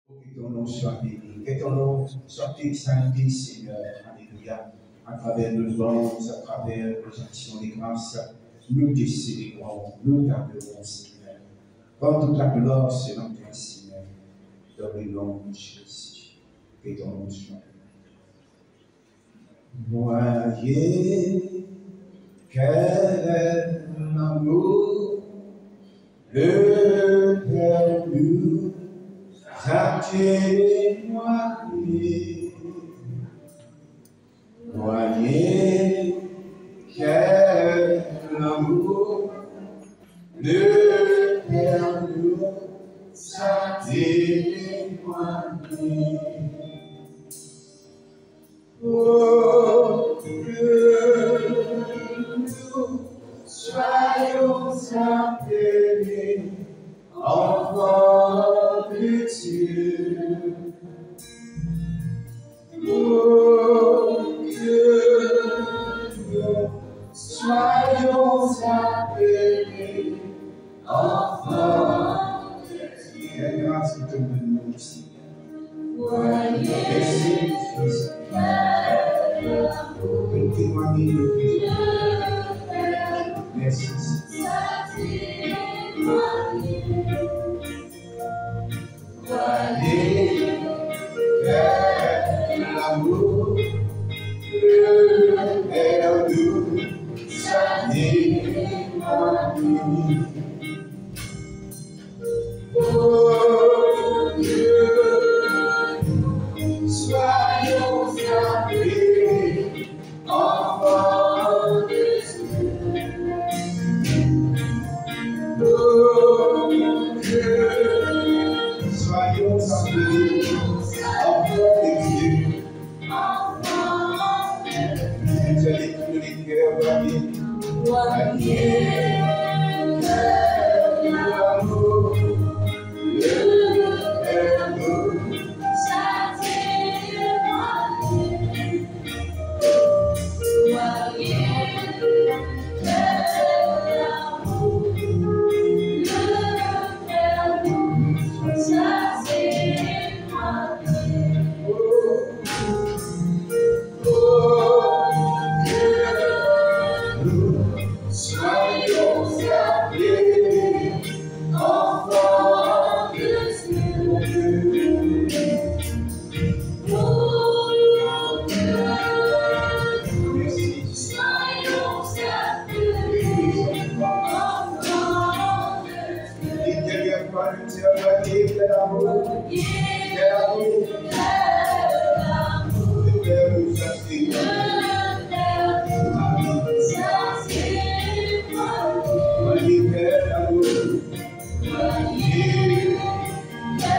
Que ton nom soit béni, que ton nom soit exalté, Seigneur. Alléluia. À travers nos louanges, à travers nos actions de grâce, nous te célébrons, nous t'adorons, Seigneur. Prends toute la gloire selon toi, Seigneur. Dans le nom de Jésus. Que ton nom soit béni. Voyez quel amour le Père nous a témoigné. Voyez quel amour le Père nous a témoigné. Oh, que nous soyons appelés enfants de Dieu. Oh, que nous soyons appelés enfants de Dieu. Quelle grâce que tu me donnes aussi. Merci, Fils. De témoigner de Dieu. Merci. Voyez quel amour le Père nous a témoigné. Oh Dieu, soyons appelés enfants de Dieu. Oh Dieu, soyons appelés enfants de Dieu. Vous allez tous les cœurs, voyez l'amour, le Père nous a témoigné. Voyez l'amour, le Père nous a témoigné. Soyons appelés enfants de Dieu. Oh Dieu, soyons appelés enfants de Dieu. Et quelquefois nous disons, voyez quel amour, quel amour, le Père nous a témoigné. Voyez quel amour, voyez quel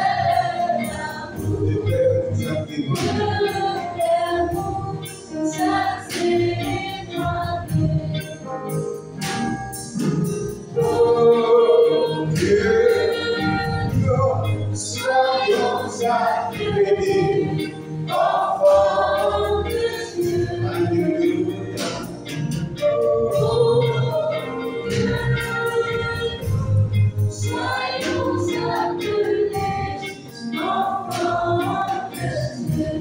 amour, le Père nous a témoigné. Oh Dieu, nous soyons appelés enfants de Dieu. Alléluia. Oh Dieu, soyons appelés enfants de Dieu.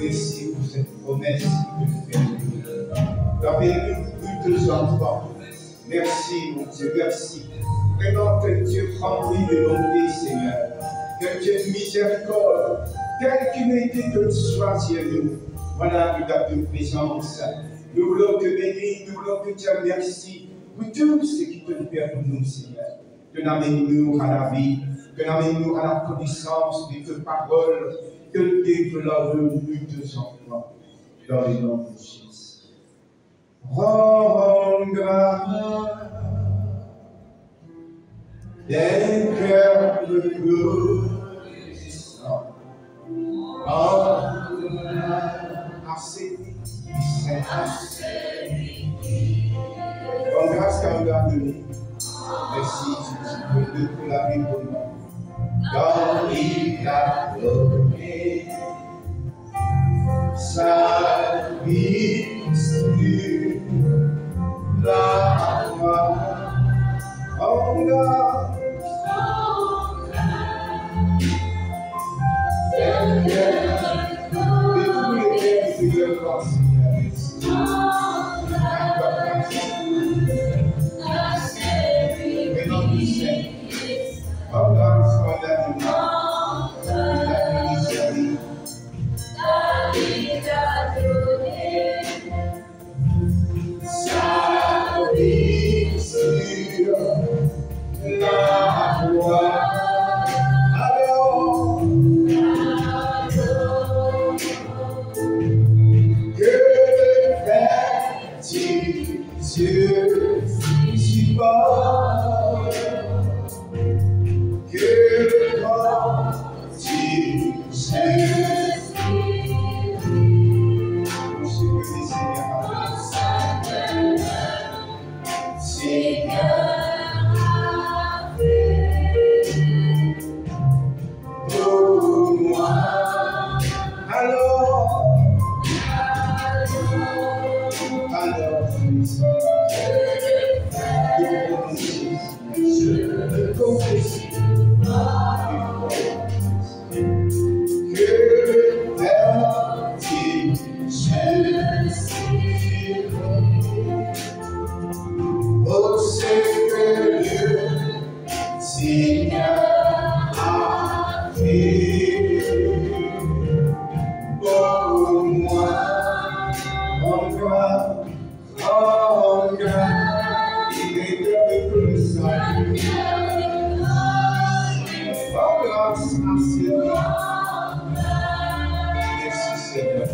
Merci pour cette promesse que tu fais. Tu as béni tous tes enfants. Merci, mon Dieu, merci. Vraiment que Dieu rempli de bonté, Seigneur. Que Dieu de miséricorde, quel qu'il ait été que tu sois, nous. Voilà pour ta présence. Nous voulons te bénir, nous voulons te dire merci pour tout ce qui te fait pour nous, Seigneur. Que n'amène-nous à la vie, que n'amène-nous à la connaissance de tes paroles, que développons nous tes enfants. Dans le nom de Jésus. Rends grâce des cœurs reconnaissants. Assez en grâce qu'à nous a donné. Merci Jésus pour la vie pour nous. Quand il a donné sa vie sur la croix, en grâce Merci Seigneur.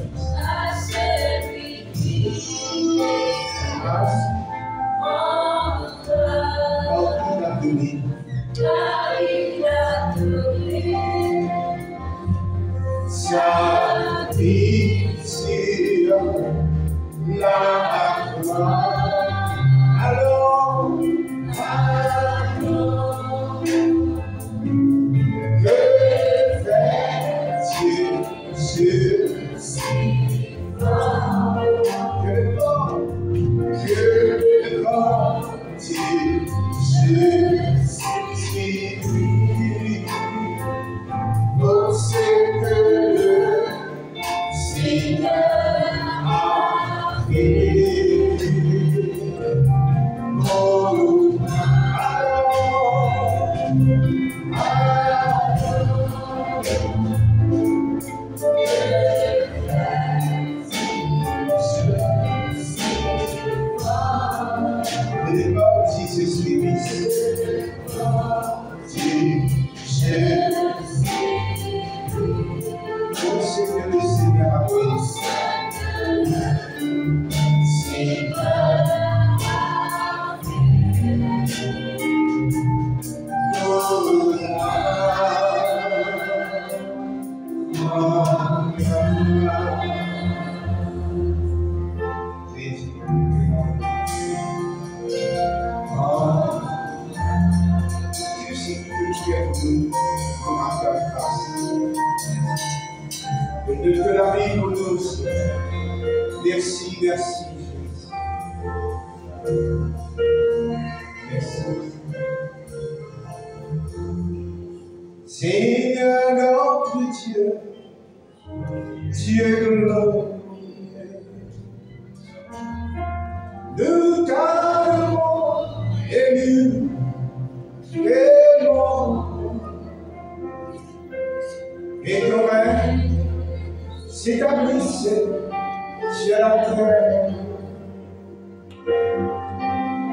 Car il a donné sa vie sur la croix. Alors, que fais-tu sur si fort? Que fais-tu sur si oh, c'est que le Seigneur a fait. Oh, les baptisés se suivent. Que la vie nous douce. Merci, merci, Jésus. Merci. Seigneur notre Dieu, Dieu glorieux, nous t'avons élu, et ton règne s'établissait sur la terre,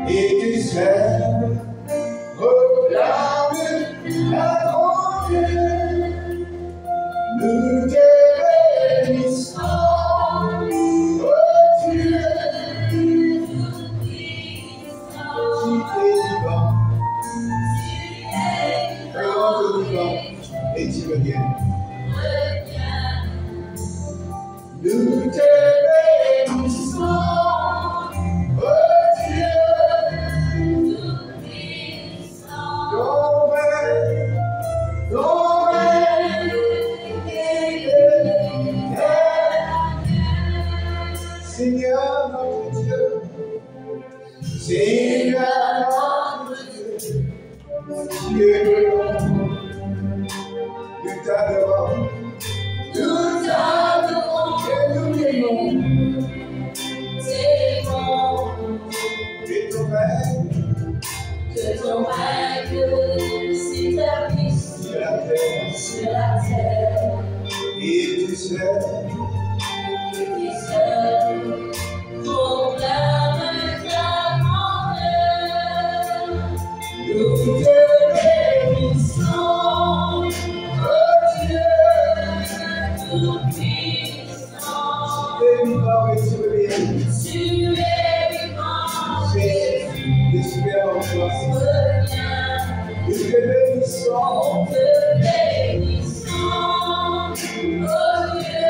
et tes servants proclament la grandeur. Nous te bénissons, oh Dieu, qui est vivant, et tu reviens. Nous te bénissons, oh Dieu, ton règne est éternel. Seigneur notre Dieu, Seigneur notre Dieu, Dieu, nous t'adorons. Nous t'adorons et nous t'aimons. Que ton règne s'établisse sur la terre. Et tu sais, proclame ta grandeur. Nous te bénissons, oh Dieu. Tu es vivant, j'espère en toi. Nous te bénissons, oh Dieu,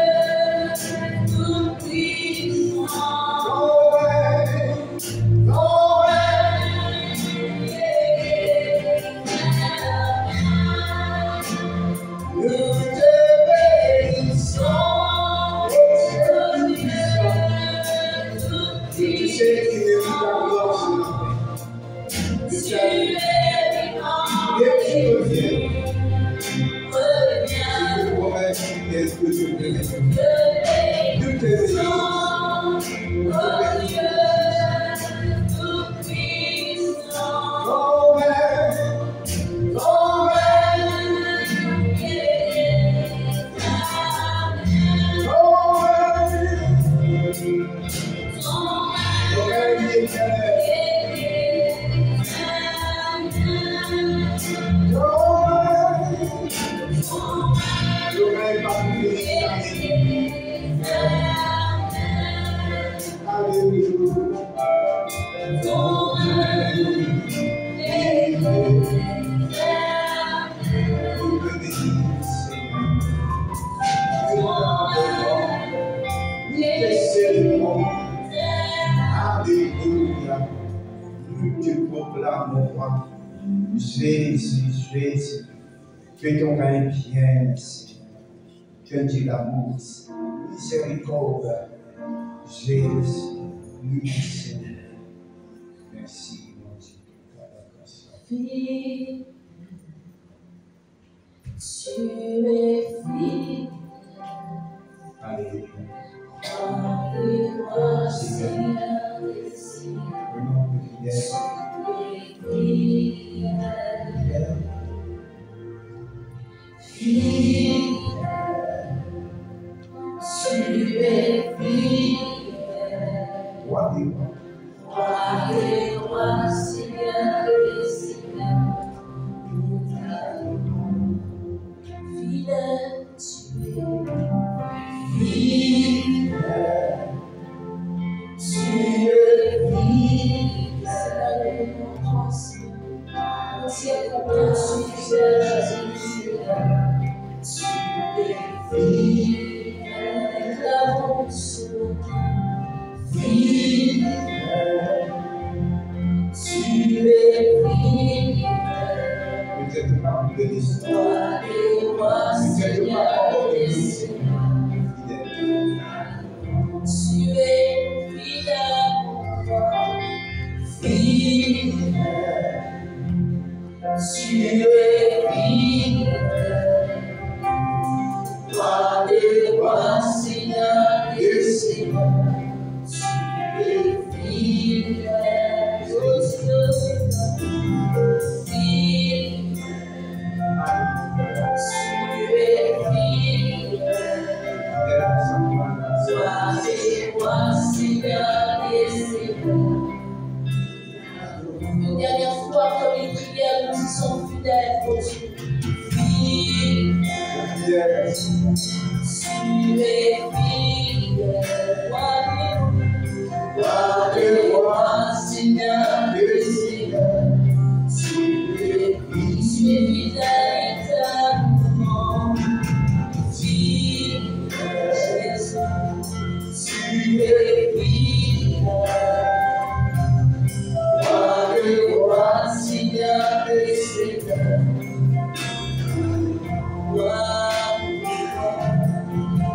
tout-puissant. Ton règne est éternel. Nous te bénissons. Tu sais qu'il est ta gloire sur la terre. Tu reviens. Je te promets qu'est-ce que je veux. Nous te bénissons. Oh Dieu, tout-puissant. Ton règne est éternel. Ton règne est éternel. L'oreille va nous bénir. Alléluia. Alléluia. Nous te proclamons, roi. Jésus, Jésus. Que ton règne vienne, Seigneur. Que Dieu l'amour, miséricorde. Jésus, nous te Seigneur. Merci, mon Dieu, pour la grâce. Fille, tu es fille. Alléluia. Roi, Seigneur des cieux. Au nom de Jésus. Fille, tu es fille. Roi des rois. Roi, Seigneur des seigneurs. Nous t'adorons. Fidèle, tu es. Fidèle, tu es fidèle. Seigneur, nous montrons, Seigneur. Nous tiens combien tu es Jésus. Tu es fidèle. Nous l'avons ce matin. Fidèle, tu es fidèle. Nous êtes pas de l'histoire. Roi des rois, Seigneur des seigneurs. Tu es fidèle, mon roi. Fidèle, tu es fidèle. Roi des rois, Seigneur des seigneurs. Tu es fidèle, oh Dieu. Fidèle, tu es fidèle. Roi des rois, Seigneur des seigneurs. Une dernière fois, comme une prière, nous disons fidèles, oh Dieu. Fidèle, tu es fidèle. Roi des rois, Seigneur des seigneurs. Tu es fidèle éternellement. Fidèle, Jésus. Tu es fidèle. Roi des rois, Seigneur des seigneurs.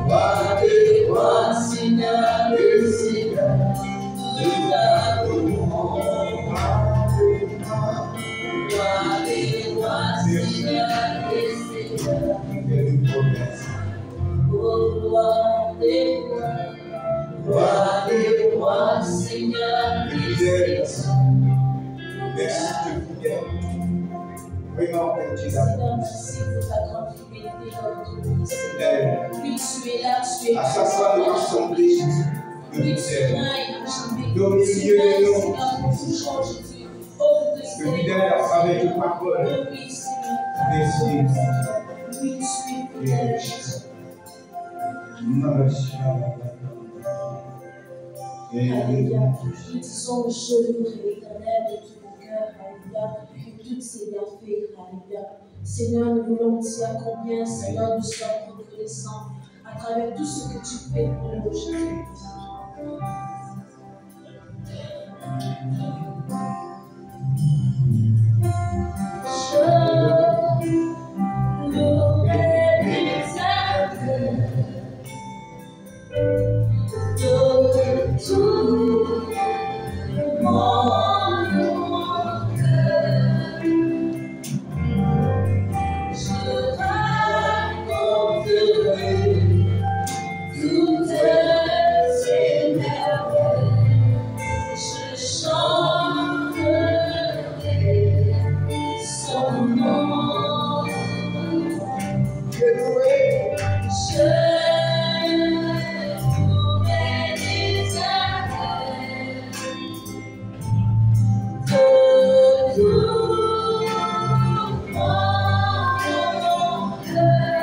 Roi des rois, Seigneur des seigneurs. Nous t'adorons. Roi des rois, Seigneur des seigneurs. Oh, roi des rois, Seigneur des seigneurs. Merci de fidèle. Vraiment, que tu Seigneur, merci pour ta grande fidélité dans notre vie, Seigneur. Oui, tu es là, tu es à chaque fois de rassembler, oui, tu es là, Au milieu de nous. Que fidèle à travers toute parole. oui, Seigneur. Merci. Oui, tu es fidèle, Jésus. Alléluia. Nous disons je louerai l'Éternel de tout mon cœur, Alléluia, et toutes ses bienfaits, Alléluia. Seigneur, nous voulons dire combien, Seigneur, nous sommes reconnaissants à travers tout ce que tu fais pour nous, Jésus. Je louerai l'Éternel de tout mon cœur. Je raconterai toutes ses merveilles. Je chanterai son nom. Je louerai l'Éternel de tout mon cœur.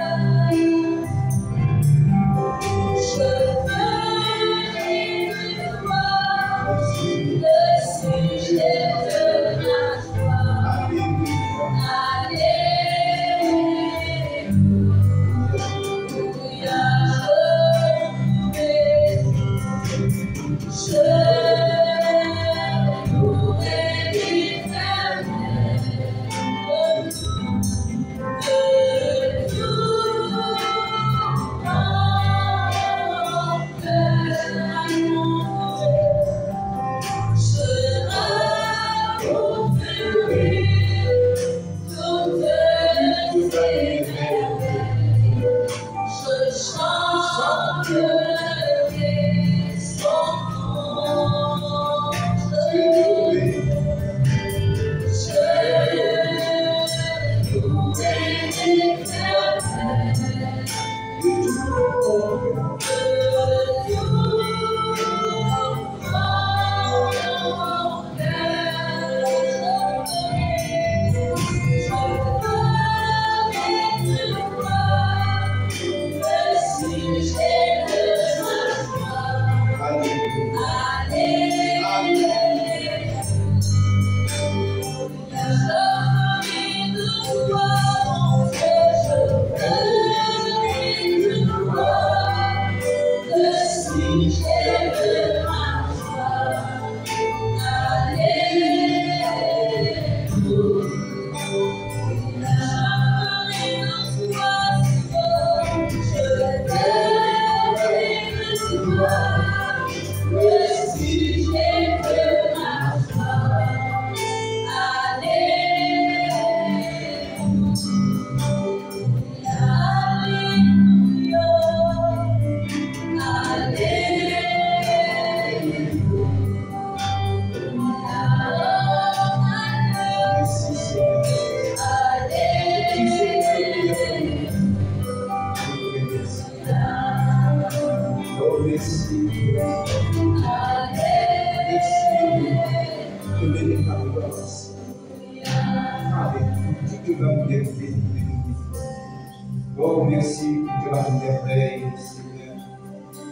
Oh, merci pour ta merveille, Seigneur.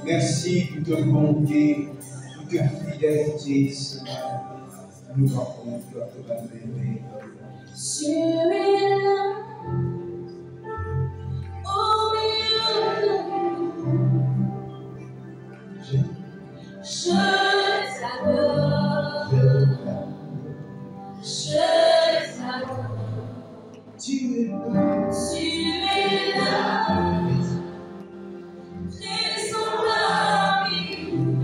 Merci pour ta bonté, pour ta fidélité, Seigneur. Nous rappelons que ta merveille. Tu es là, au milieu de nous. Je t'adore. Je t'adore. Tu es là. Tu es là. Présent parmi nous.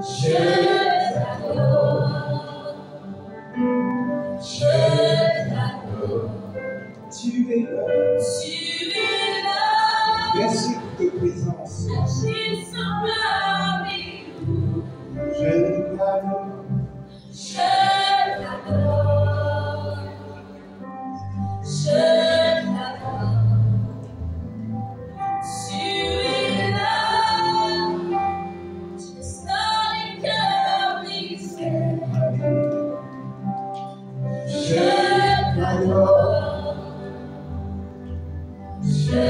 Je t'adore. Je t'adore. Tu es là. Tu es là. Merci pour ta présence. Présent parmi nous. Je t'adore. Je t'adore. Je t'adore. Tu es là. Tu es dans les cœurs brisés. Je t'adore. Je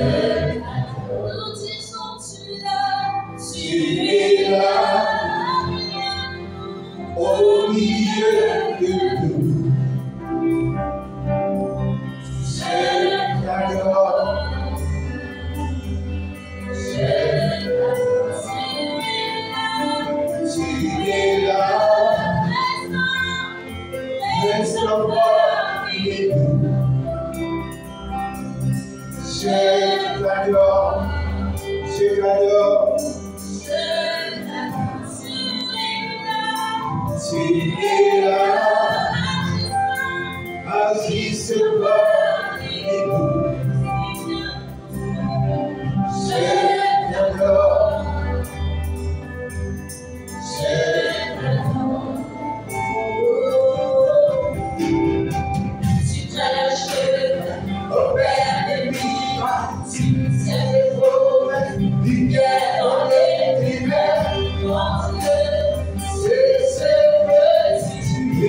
t'adore. Nous disons tu es là. Tu es là. Au milieu de nous. Je t'adore. Tu es là. Reste parmi nous. Je t'adore. Je t'adore. Tu es là. Agisse parmi nous. Je t'adore. Je t'adore. Tu t'achèves au Père des miracles, tu tiens les promesses, lumière dans les ténèbres, mon Dieu, c'est ce que tu es.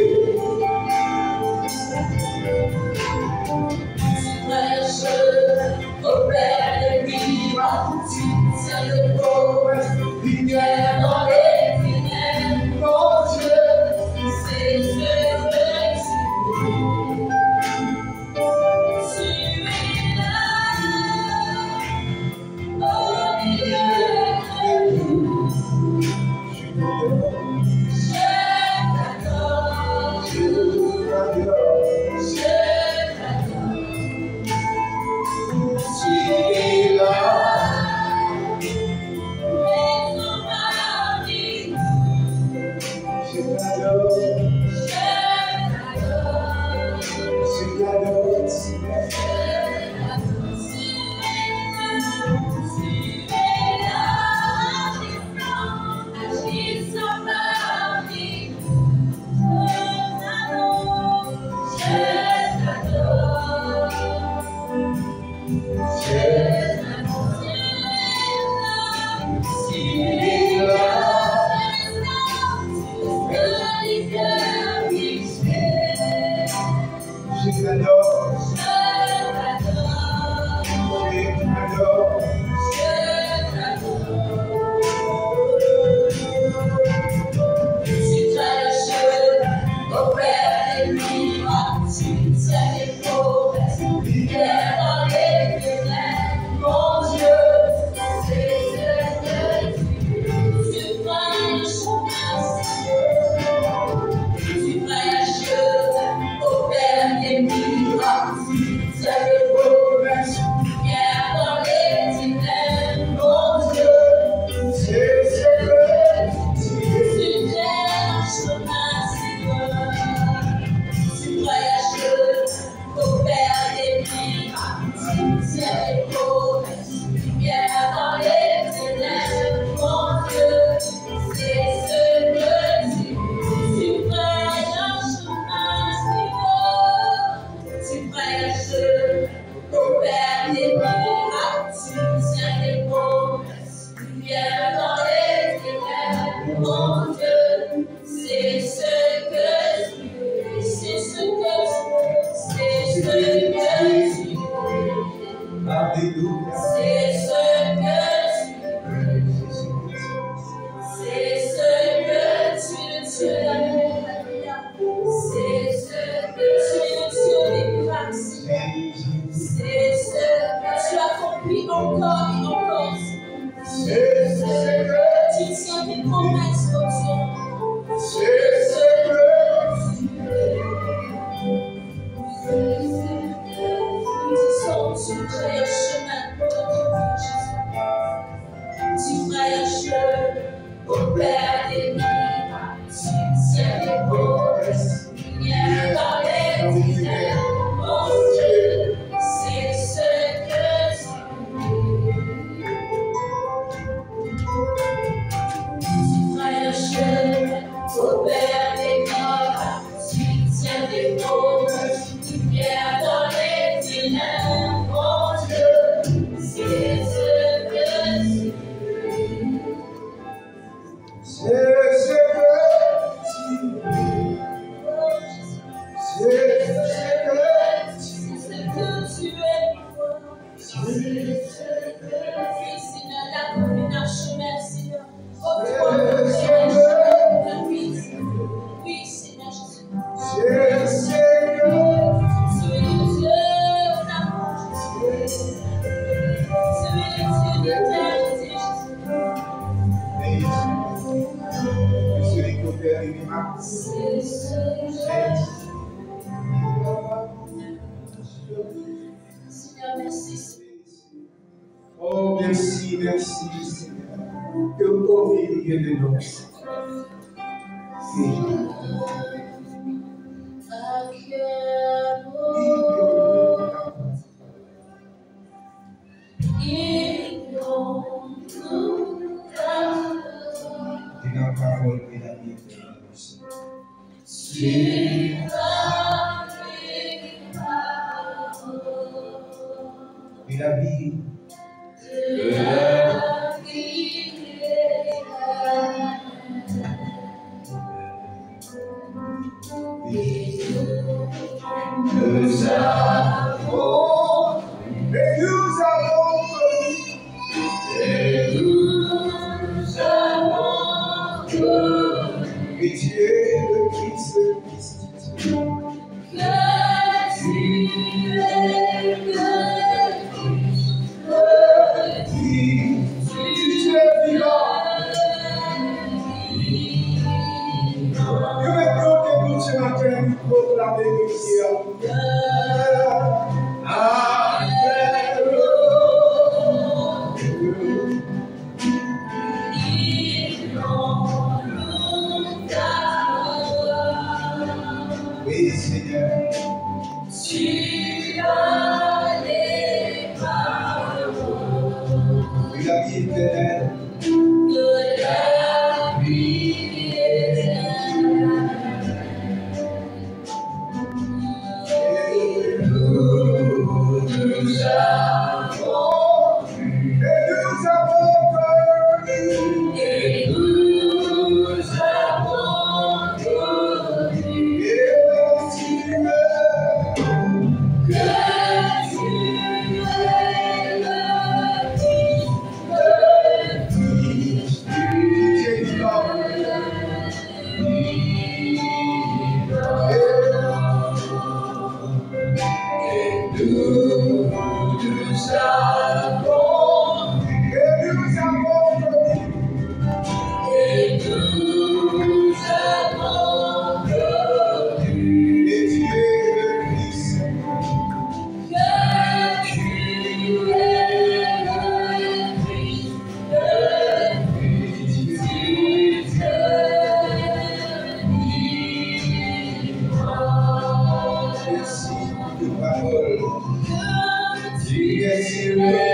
Tu t'achèves au Père des miracles, tu tiens les promesses, lumière dans les ténèbres, mon Dieu, c'est ce que tu es. Alléluia. C'est ce que tu es. C'est ce que tu es, Dieu d'amour. C'est ce que tu es, Dieu des grâces. C'est ce que tu accomplis encore et encore. C'est ce que tu tiens tes promesses, mon Dieu. C'est ce que tu es. Nous disons, tu ferais un chemin pour notre vie, Jésus. Tu ferais un chemin au Père des miracles. Tu tiens tes promesses. Lumière dans les ténèbres, mon Dieu. C'est ce que tu es. Tu ferais un chemin au Père des miracles. Tu tiens tes promesses. Lumière dans les ténèbres, mon Dieu. C'est ce que tu es. C'est ce que tu es. C'est ce que tu es. Oui, Seigneur, la commune chemin, Seigneur. Oh, oui, Seigneur Jésus. C'est ce que Tu es le Dieu d'amour, Jésus. Tu es le Dieu d'éternité, Jésus. miséricordieux et immaculé. C'est ce que Seigneur, merci. Oh, merci, merci, Seigneur. Que ton vie vienne de nous. Et la parole et la vie éternelle. Et la vie. Nous avons et tu es le Christ, le Christ. Que tu es Tu es vivant. Je vais compter pour ce matin pour proclamer le ciel. Oui, Seigneur. Tu as les paroles Et la vie éternelle. de la vie éternelle. Et nous avons connu. Et nous avons connu Et tu es. que tu es le Christ, Tu es vivant. et nous avons connu Et tu es le Christ. que tu es le Christ, le Fils du Dieu vivant. Merci pour tes paroles. Que tu Merci pour tes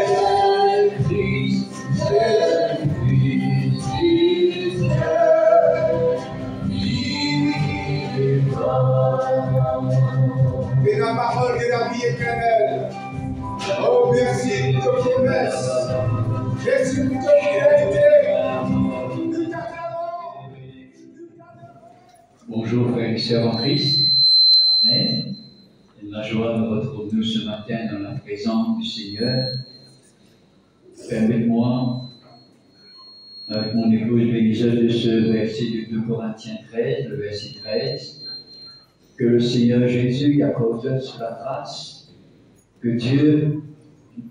promesses. Christ, Jésus-Christ. Et la parole de la vie éternelle. Oh, merci pour tes promesses. Merci pour ta fidélité. Bonjour frères et sœurs en Christ. Amen. C'est ma joie de retrouver nous ce matin dans la présence du Seigneur, permettez-moi, avec mon épouse bénisseur de ce verset de 2 Corinthiens 13, le verset 13, que le Seigneur Jésus accorde sur la grâce, que Dieu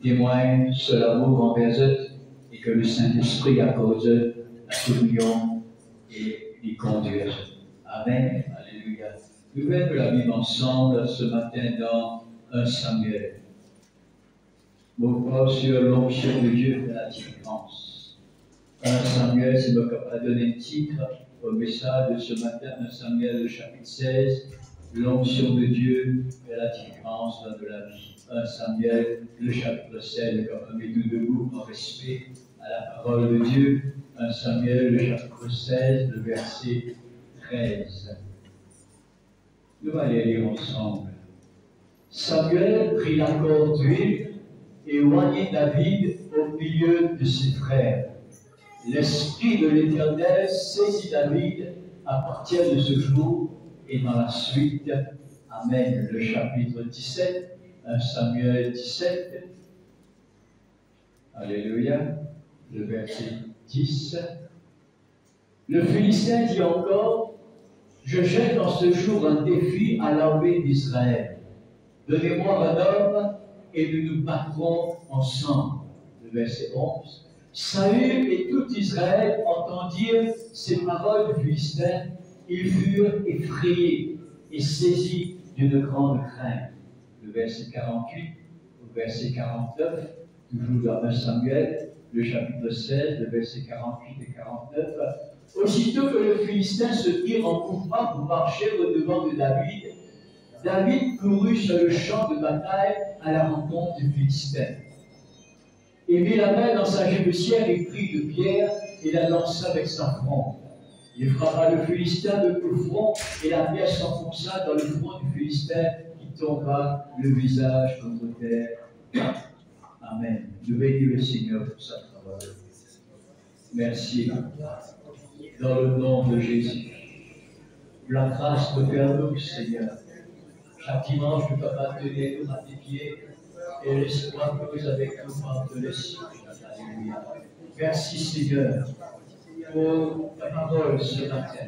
témoigne sur l'amour envers eux et que le Saint-Esprit accorde la communion et les conduire. Amen. Alléluia. Nous allons la vivre ensemble ce matin dans 1 Samuel. Mon corps sur l'onction de Dieu fait la différence. 1 Samuel, c'est moi qui a donné le titre au message de ce matin, 1 Samuel, le chapitre 16. L'onction de Dieu fait la différence dans la vie. 1 Samuel, le chapitre 16, quand on met tout debout en respect à la parole de Dieu. 1 Samuel, le chapitre 16, le verset 13. Nous allons aller lire ensemble. Samuel prit la corde d'huile et oignit David au milieu de ses frères. L'Esprit de l'Éternel saisit David à partir de ce jour et dans la suite. Amen. Le chapitre 17, 1 Samuel 17. Alléluia. Le verset 10. Le Philistin dit encore: je jette en ce jour un défi à l'armée d'Israël. Donnez-moi un homme et nous nous battrons ensemble. Le verset 11. Saül et tout Israël entendirent ces paroles du Philistin. Ils furent effrayés et saisis d'une grande crainte. Le verset 48 au verset 49, toujours dans 1 Samuel, le chapitre 16, le verset 48 et 49. Aussitôt que le Philistin se mit en mouvement pour marcher au-devant de David, David courut sur le champ de bataille à la rencontre du Philistin. Il mit la main dans sa gibecière et prit de pierre et la lança avec sa fronde. Il frappa le Philistin de tout le front et la pierre s'enfonça dans le front du Philistin qui tomba le visage contre terre. Amen. Je bénis le Seigneur pour sa parole. Merci. Dans le nom de Jésus. La grâce de faire nous, Seigneur. Chaque dimanche, nous sommes attelés à tes pieds et l'espoir que nous avec nous par de l'Esprit. Alléluia. Merci, Seigneur, pour ta parole ce matin.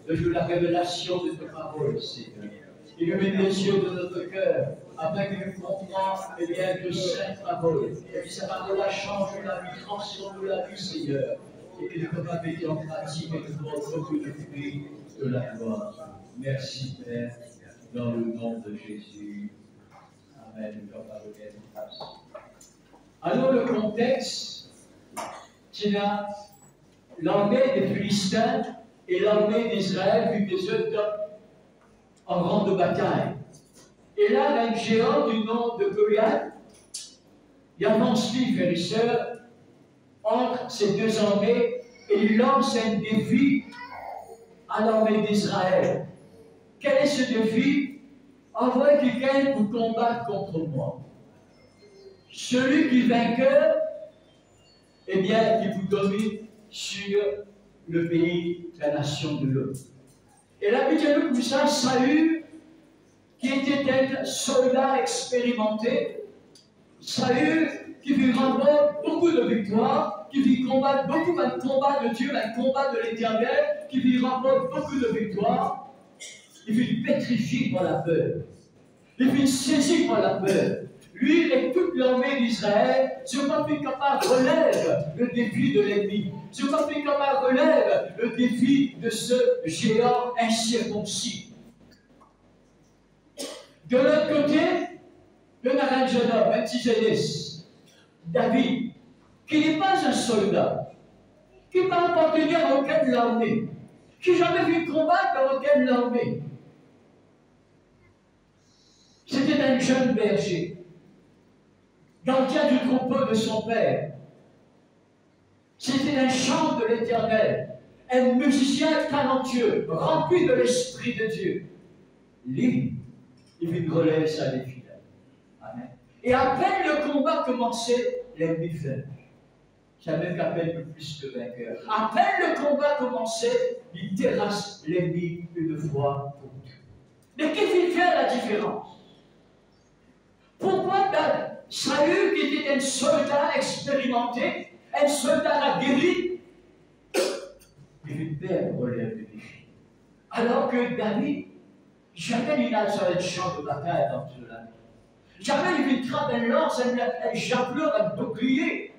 De la révélation de ta parole, Seigneur. Illumine les yeux de notre cœur, afin que nous comprenions de sainte parole. Et que cette parole-là change la vie, transforme la vie, Seigneur. Et que nous puissions mettre en pratique et nous rencontrons le fruit de la gloire. Merci, Père, dans le nom de Jésus. Amen. Alors, le contexte, c'est l'armée des Philistins et l'armée d'Israël, vu des œuvres en grande bataille. Et là, il y a un géant du nom de Goliath. Il avance vite, frères et sœurs, entre ces deux armées et il lance un défi à l'armée d'Israël. Quel est ce défi? Envoie quelqu'un pour combattre contre moi. Celui qui est vainqueur, eh bien, il vous domine sur le pays, la nation de l'autre. Et là, dites-nous comme ça, Saül, qui était un soldat expérimenté, Saül, qui fit remporter beaucoup de victoires, qui fit combattre beaucoup de combats de Dieu, un combat de l'Éternel, qui fit remporter beaucoup de victoires, il fut pétrifié par la peur. Il fut saisi par la peur. Lui et toute l'armée d'Israël, ce qu'on fait capable relève le défi de l'ennemi. Ce qu'on fait capable relève le défi de ce géant incirconcis. De l'autre côté, il y a un jeune homme, un petit jeunesse, David, qui n'est pas un soldat, qui ne va appartenir à aucune l'armée, qui n'a jamais vu combattre dans aucune l'armée. C'était un jeune berger, gardien du troupeau de son père. C'était un chant de l'Éternel, un musicien talentueux, rempli de l'Esprit de Dieu. Lui, il vit relève sa défi. Amen. Et à peine le combat commençait, l'ennemi fait. Jamais qu'à peine plus que vainqueur. À peine le combat commençait, il terrasse l'ennemi une fois pour toutes. Mais qu'est-ce qu'il fait à la différence? Pourquoi Saül, qui était un soldat expérimenté, un soldat guéri, il perd relève le défi. Alors que David, jamais il n'a sur le champ de bataille dans cela. Jamais il trappe une lance, un javelot, un bouclier.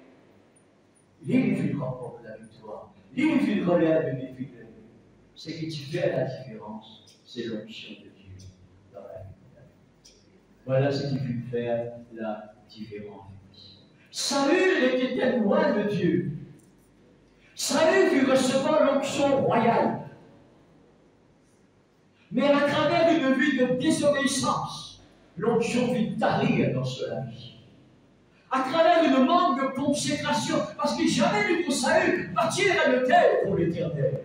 Il remporte la victoire. Il relève le défi. Ce qui fait la différence, c'est l'onction de Dieu dans la vie. Voilà ce qui peut faire la différence. Saül était un roi de Dieu. Saül fut recevoir l'onction royale. Mais à travers une vie de désobéissance, l'onction fit tarir dans cela vie. À travers une manque de consécration, parce qu'il jamais vu pour Saül bâtir un autel pour l'Éternel.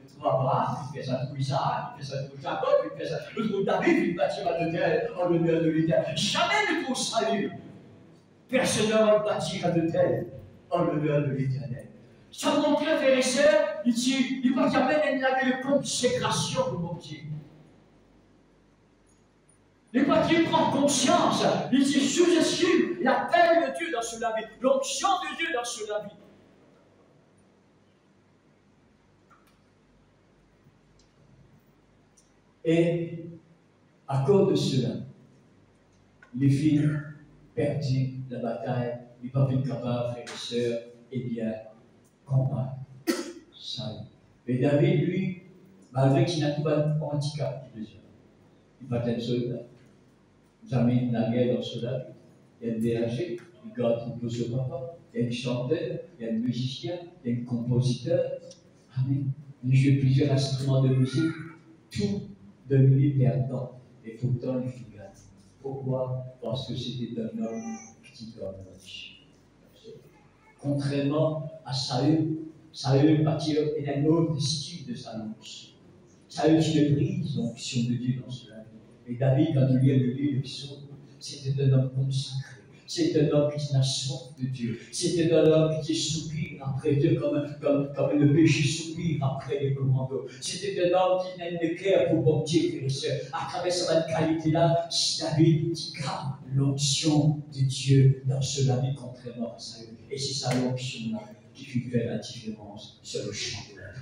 Il trouve Abraham, il fait ça pour Isaac, il fait ça pour Jacob, il fait ça pour David, il bâtit un autel en l'honneur de l'Éternel. Jamais ne pour Saül. Personne n'a bâti un autel en l'honneur de l'Éternel. Ça montre, frères et sœurs, il va jamais une consécration de mon Dieu. Et quand il prend conscience, il se sous-estime l'appel de Dieu dans cela vie, l'onction de Dieu dans cela vie. Et à cause de cela, les filles perdu la bataille, il n'est pas plus capable, frères et sœurs, et bien, combattre ça. Mais David, lui, malgré qu'il n'a pas de handicap, il n'est pas un soldat. Jamais il n'a guère dans cela. Il y a un DRG, il garde pour son papa, il y a un chanteur, il y a un musicien, il y a un compositeur. Amen. Il joue plusieurs instruments de musique, tout devenu perdant. Et pourtant, il gagne. Pourquoi? Parce que c'était un homme qui donne. Contrairement à Saül, Saül est un autre style de sa onction. Saül qui brise l'onction de Dieu dans cela. Et David, quand il lit le livre, c'était un homme consacré. C'est un homme qui n'a soif de Dieu. C'était un homme qui soupire après Dieu comme le péché soupire après les commandos. C'était un homme qui n'a de cœur pour bon Dieu, frères et sœurs. À travers cette qualité-là, David garde l'onction de Dieu dans cela vie, contrairement à Saül. Et c'est ça l'onction-là qui fait faire la différence sur le champ de la bataille.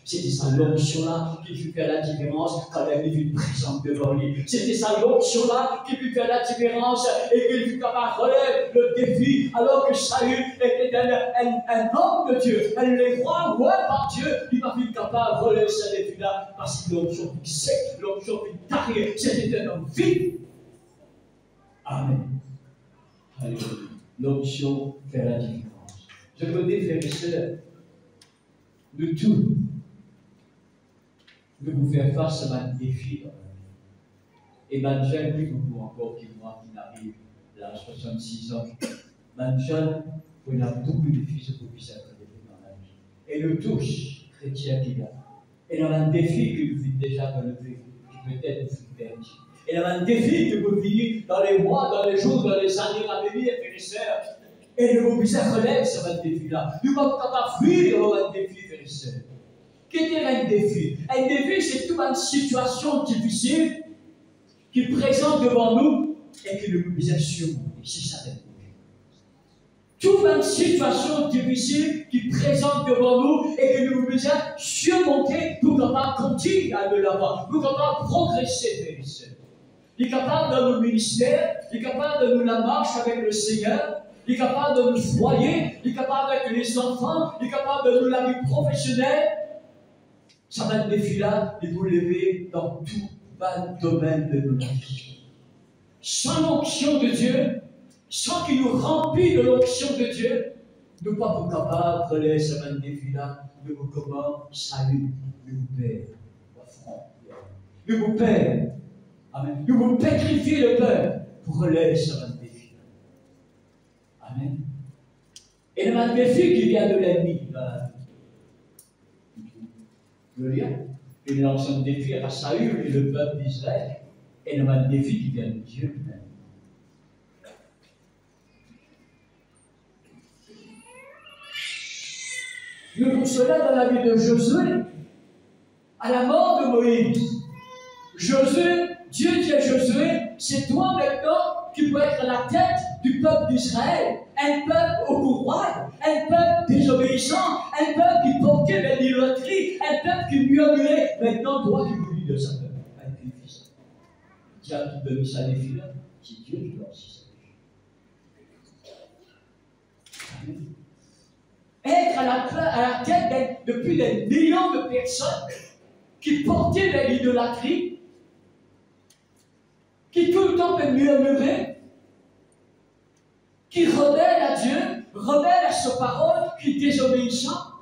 C'était sa l'onction-là qui put faire la différence quand elle est venue présente devant lui. C'était sa l'onction-là qui put faire la différence et qu'il fut capable de relever le défi alors que Saül était un homme de Dieu, un roi par Dieu. Il m'a fait capable de relever ce défi-là parce que l'onction fut sec, l'onction fut tarie. C'était un homme vif. Amen. Alléluia. L'onction fait la différence. Je veux dire, frères et sœurs, de tout. De vous faire face à un défi dans la vie. Et man jeune, plus beaucoup encore que moi qui n'arrive à 66 ans. Man jeune, il a beaucoup de défis pour qu'il s'accorde dans la vie. Et le touche chrétien qu'il a. Et il a un défi que vous faites déjà relever, qui peut-être vous fait perdu. Et il a un défi que vous vivez dans les mois, dans les jours, dans les années à venir, frères et sœurs. Et le vous relève sur un défi-là. Nous ne sommes pas capables de fuir un défi, frères et sœurs. Qu'est-ce qu'un défi? Un défi, c'est toute une situation difficile qui présente devant nous et que nous pouvons surmonter. C'est ça le défi. Toute une situation difficile qui présente devant nous et que nous pouvons surmonter pour pouvoir continuer à aller là-bas, pour pouvoir progresser, frères et sœurs. Il est capable dans nos ministères, il est capable de nous la marche avec le Seigneur, il est capable de nous foyer, il est capable avec les enfants, il est capable de nous la vie professionnelle. Ça va être défi-là de vous lever dans tout le domaine de notre vie. Sans l'onction de Dieu, sans qu'il nous remplit de l'onction de Dieu, nous ne sommes pas capables de relever ce défi-là de vous comment salut, de vous père, de vous père, amen, de vous pétrifier le peur pour relever ce défi-là. Amen. Et le défi qui vient de l'ennemi dans la vie. Le lien. Il lance un défi à Saül et le peuple d'Israël. Et il y a un défi qui vient de Dieu lui-même. Nous pour cela dans la vie de Josué, à la mort de Moïse, Josué, Dieu dit à Josué, c'est toi maintenant qui peux être la tête du du peuple d'Israël, un peuple au courroie, un peuple désobéissant, un peuple qui portait vers l'idolâtrie, un peuple qui murmurait. Maintenant, toi, tu peux lui de ça. Tiens, qui donne ça défi là, c'est Dieu qui lance ça. Être à la tête de plus d'un million de personnes qui portaient vers l'idolâtrie, qui tout le temps peut murmurer, qui rebelle à Dieu, rebelle à sa parole, qui est désobéissant.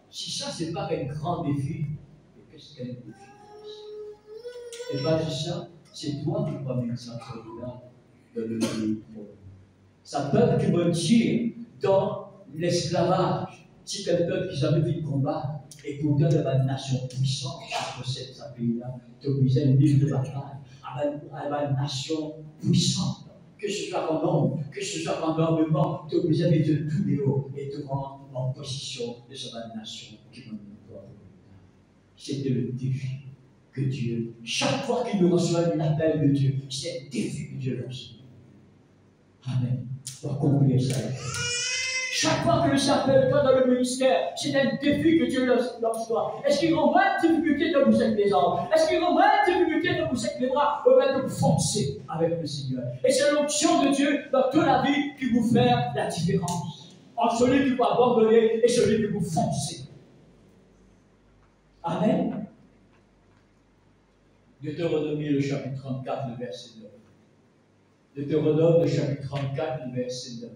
Si ça, c'est pas un grand défi, qu'est-ce qu'un défi? Et pas juste ça, c'est toi qui vas mettre ça là dans le pays. C'est un peuple qui va dire dans l'esclavage. Si c'est un peuple qui jamais vu de combat, et pourtant, il y a une nation puissante qui possède ce pays-là, tu obligé une ville de bataille, avec une nation puissante, que ce soit en nombre, que ce soit en armement, tu es obligé de mettre tout les hauts et te rendre en position de cette nation qui va nous voir. C'était le défi que Dieu, chaque fois qu'il nous reçoit un appel de Dieu, c'est un défi que Dieu lance. Amen. Pour accomplir ça. Chaque fois que je t'appelle toi dans le ministère, c'est un défi que Dieu lance toi. Est-ce qu'il y aura une difficulté de vous être les armes? Est-ce qu'il y aura une difficulté de vous être les bras? Ou bien de vous foncer avec le Seigneur. Et c'est l'onction de Dieu dans toute la vie qui vous fait la différence. Entre celui qui vous abandonner et celui qui vous foncer. Amen. Deutéronome, le chapitre 34, le verset 9. Deutéronome, le chapitre 34, le verset 9.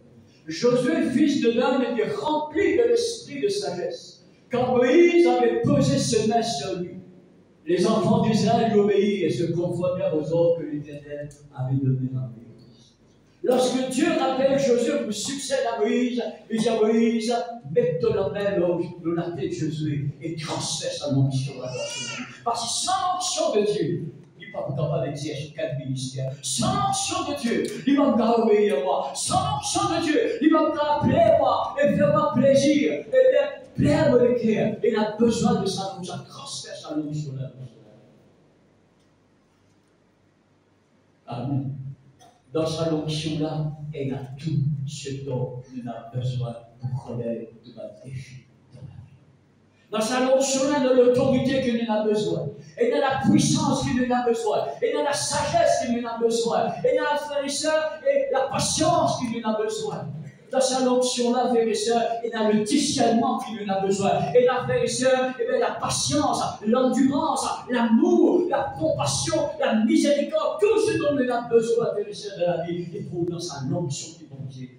Josué, fils de Nun, était rempli de l'esprit de sagesse. Quand Moïse avait posé ses mains sur lui, les enfants d'Israël lui obéirent et se conformèrent aux ordres que l'Éternel avait donnés à Moïse. Lorsque Dieu rappelle Josué pour succède à Moïse, il dit à Moïse, mets ton main dans la tête de Josué et transfère sa onction à son vie. Parce que sans l'onction de Dieu, il ne peut pas exercer quel ministère. Sans l'onction de Dieu, il va me obéir à moi. Sans l'onction de Dieu, il va me appeler moi et faire moi plaisir. Et bien, plaire mon cœur. Il a besoin de sa onction. Transfère sa onction là. Amen. Dans sa onction là, il a tout ce dont il a besoin pour relever de ma défi. Dans sa onction là, dans l'autorité qu'il en a besoin. Et dans la puissance qu'il en a besoin. Et dans la sagesse qu'il en a besoin. Et dans la frère et sœurs, et la patience qu'il en a besoin. Dans sa onction là, frères et sœurs, et dans le discernement qu'il en a besoin. Et dans, frères et sœurs, et bien, la patience, l'endurance, l'amour, la compassion, la miséricorde, tout ce dont il a besoin, frères et sœurs, de la vie, il trouve dans sa onction qui bon Dieu.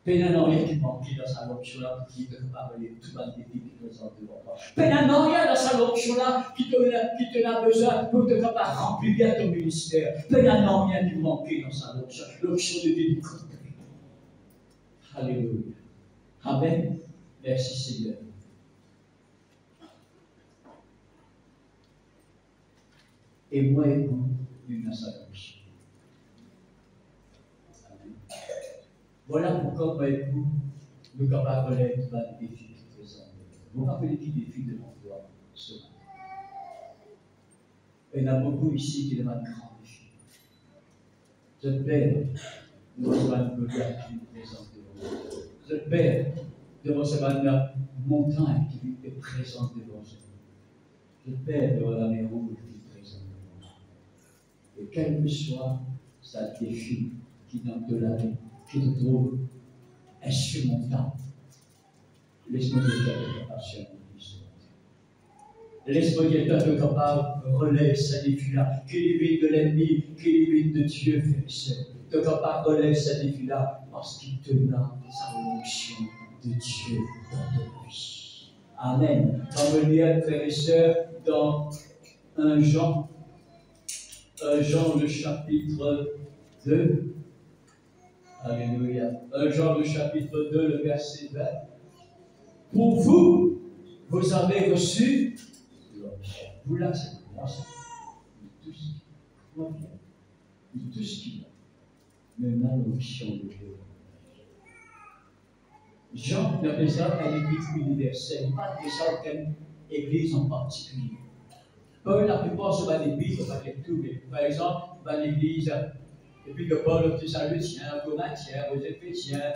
Peine n'a rien qui manque dans sa onction là pour qu'il te parler tout le défi qui présente devant toi. Peine n'a rien dans sa onction là qui te a besoin pour te remplir bien ton ministère. Peine n'a rien qui manque dans sa onction. L'onction de Dieu du côté. Alléluia. Amen. Merci Seigneur. Et moi et vous, nous dans sa onction. Voilà pourquoi moi et vous, nous sommes capables de relever les défis qui présentent. Vous vous rappelez qui défi de l'emploi ce matin? Il y en a beaucoup ici qui demandent un grand défi. Je père de recevoir une gloire qui nous présente devant nous. Je père de recevoir une montagne qui nous est présente devant nous. Je père de recevoir la mer rouge qui est présente devant nous. Et quel que soit ce défi qui est dans la vie, qui te trouve insurmontable. Laisse-moi dire que tu passionné. Laisse-moi dire que tu es capable de relayer ce défi-là, qui évite de l'ennemi, qui évite de Dieu, frère et sœur. Tu es capable de relayer ce défi-là parce qu'il te donne sa onction de Dieu dans ta vie. Amen. On va lire, frère et sœur, dans 1 Jean, le chapitre 2. Alléluia. 1 Jean, le chapitre 2, le verset 20. Pour vous, vous avez reçu l'onction. Vous l'acceptez. Tout ce qui va bien. Tout ce qui va. Maintenant, l'onction de Dieu. Jean appelle ça un épître universel. Pas déjà aucune église en particulier. Paul, la plupart se va à l'église, on va dire tout, mais par exemple, on va à l'église, et puis que Paul, tu salues, tiens, aux Corinthiens, aux Éphésiens,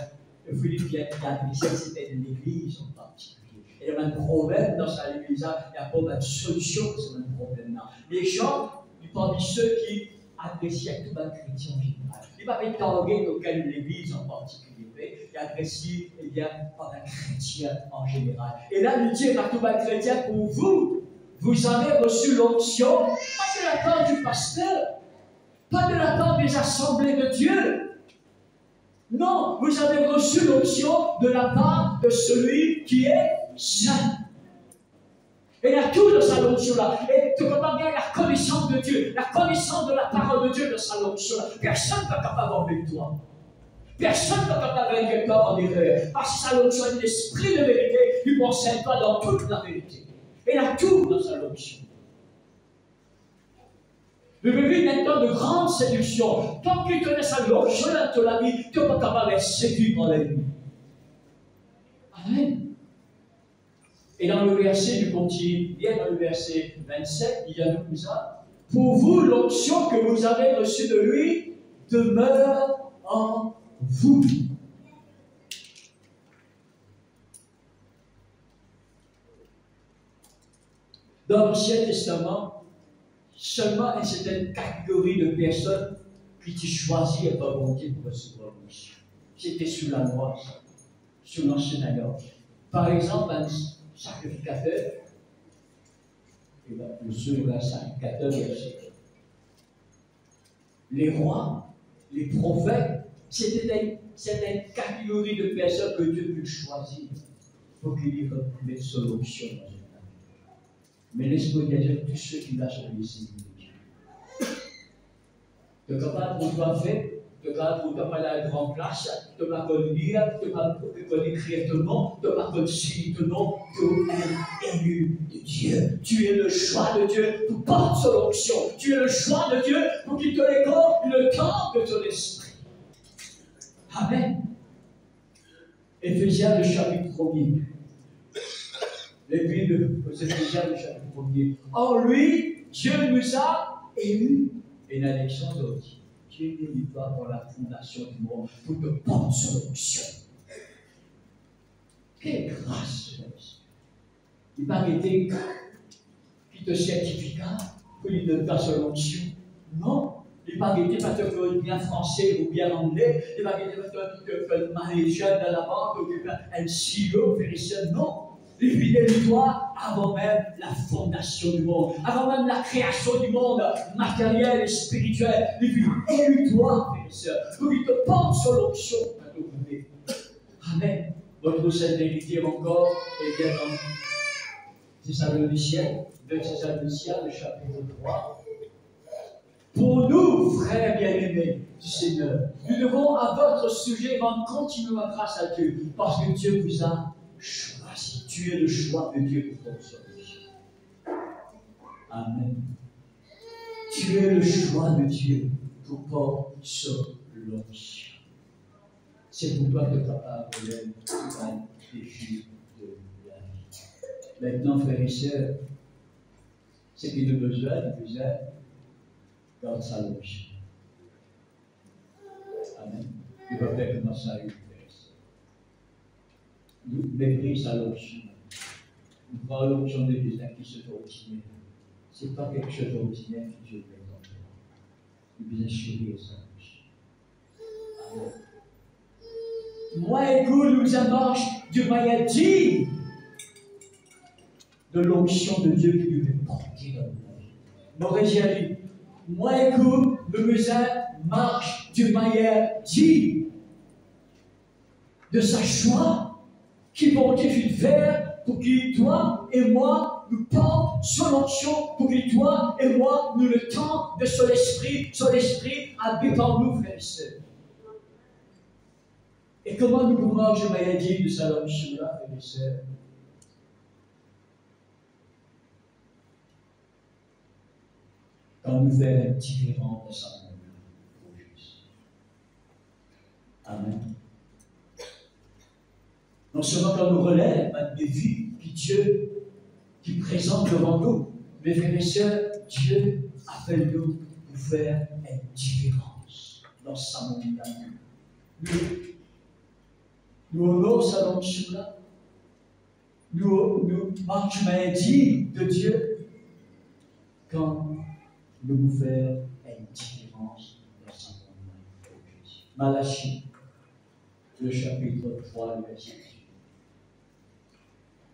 aux Philippiens, c'était de l'église en particulier. Et il y a un problème dans cette église-là, il n'y a pas de solution pour ce problème-là. Les gens, parmi ceux qui apprécient tout un chrétien en général, il va pas targuer auquel l'église en particulier, il apprécie, eh bien, par un chrétien en général. Et là, il dit à tout un chrétien, pour vous, vous avez reçu l'onction, pas de la part du pasteur, pas de la part des assemblées de Dieu. Non, vous avez reçu l'onction de la part de celui qui est saint. Et il y a tout dans sa onction-là. Et tu comprends bien la connaissance de Dieu, la connaissance de la parole de Dieu dans sa onction-là. Personne n'est pas capable avec toi. Personne n'est pas capable avec toi en erreur. Parce que sa onction est l'esprit de vérité, il m'enseigne toi dans toute la vérité. Et il y a tout dans sa onction. Je veux vivre maintenant de grandes séductions. Tant qu'il te laisse à l'onction de la vie, tu n'es pas capable d'être séduit par la vie. Amen. Et dans le verset du continue, bien dans le verset 27, il y a tout ça. Pour vous, l'onction que vous avez reçue de lui demeure en vous. Dans l'Ancien Testament, seulement une certaine catégorie de personnes qui étaient choisies à volonté pour recevoir l'onction. C'était sous la loi, sous l'ancienne alliance. Par exemple, un sacrificateur, et bien, le seul sacrificateur, les rois, les prophètes, c'était une catégorie de personnes que Dieu peut choisir pour qu'ils mettent son onction dans une vie. Mais l'Esprit de Dieu, tous ceux qui lâchent les signes de Dieu. Tu es capable pour toi faire, tu es capable pour toi aller à la grande place, tu es capable de lire, tu es capable d'écrire ton nom, tu es capable de signer ton nom, tu es élu de Dieu. Tu es le choix de Dieu pour porter son onction. Tu es le choix de Dieu pour qu'il te l'accorde le temps de ton esprit. Amen. Éphésiens, le chapitre 1er. L'Épître aux Éphésiens, le chapitre 1er. En lui, Dieu nous a élus. Et l'Alexandre dit, Dieu n'élit pas pour la fondation du monde, pour te porter son onction. Quelle grâce, il n'a pas été qui te certificat, qu'il te donne son onction. Non. Il n'a pas été parce que tu es bien français ou bien anglais. Il n'a pas été parce que tu es manager dans la banque ou que tu es un CEO, phéricien. Non. Il fidèle toi avant même la fondation du monde, avant même la création du monde matériel et spirituel. Il fidèle toi, phéricien, pour qu'il te porte son onction. Amen. Votre Sainte-Vérité encore, et bien dans Thessaloniciens, 2 Thessaloniciens, le chapitre 3. Pour nous, frères bien-aimés du Seigneur, nous devons à votre sujet rendre continuellement grâce à Dieu, parce que Dieu vous a choisi. Tu es le choix de Dieu pour ton salut. Amen. Tu es le choix de Dieu pour porter son l'onction. C'est pour toi que tu es capable de lever un défi de la vie. Maintenant, frères et sœurs, ce qu'il a besoin, dans sa loge. Amen. Il va faire commencer à une place. Nous méprisons sa loge. Nous prenons l'onction de Dieu qui se fait ordinaire. Ce n'est pas quelque chose d'ordinaire que Dieu met dans toi. Il vient chérir sa loge. Amen. Moi et vous, nous marche du manière digne de l'onction de Dieu qui nous fait porter dans notre vie. M'aurais-je dit, moi et vous, nous marche d'une manière digne de sa joie qui pontifie faire pour qu'il, toi et moi, nous porte son onction, pour qu'il, toi et moi, nous le temps de son esprit habite en nous, frères et sœurs. Et comment nous pouvons marcher d'une manière digne de sa onction-là, frères et sœurs? Quand nous faisons différent de sa manière au juste. Amen. Non seulement quand nous relève un défi qui Dieu qui présente devant nous, mes frères et sœurs, Dieu appelle-nous pour faire une différence dans sa montagne. Nous honorons sa onction-là. Nous marchons digne de Dieu quand nous pouvons faire une différence dans sa montagne. Malachie, le chapitre 3, le verset 18.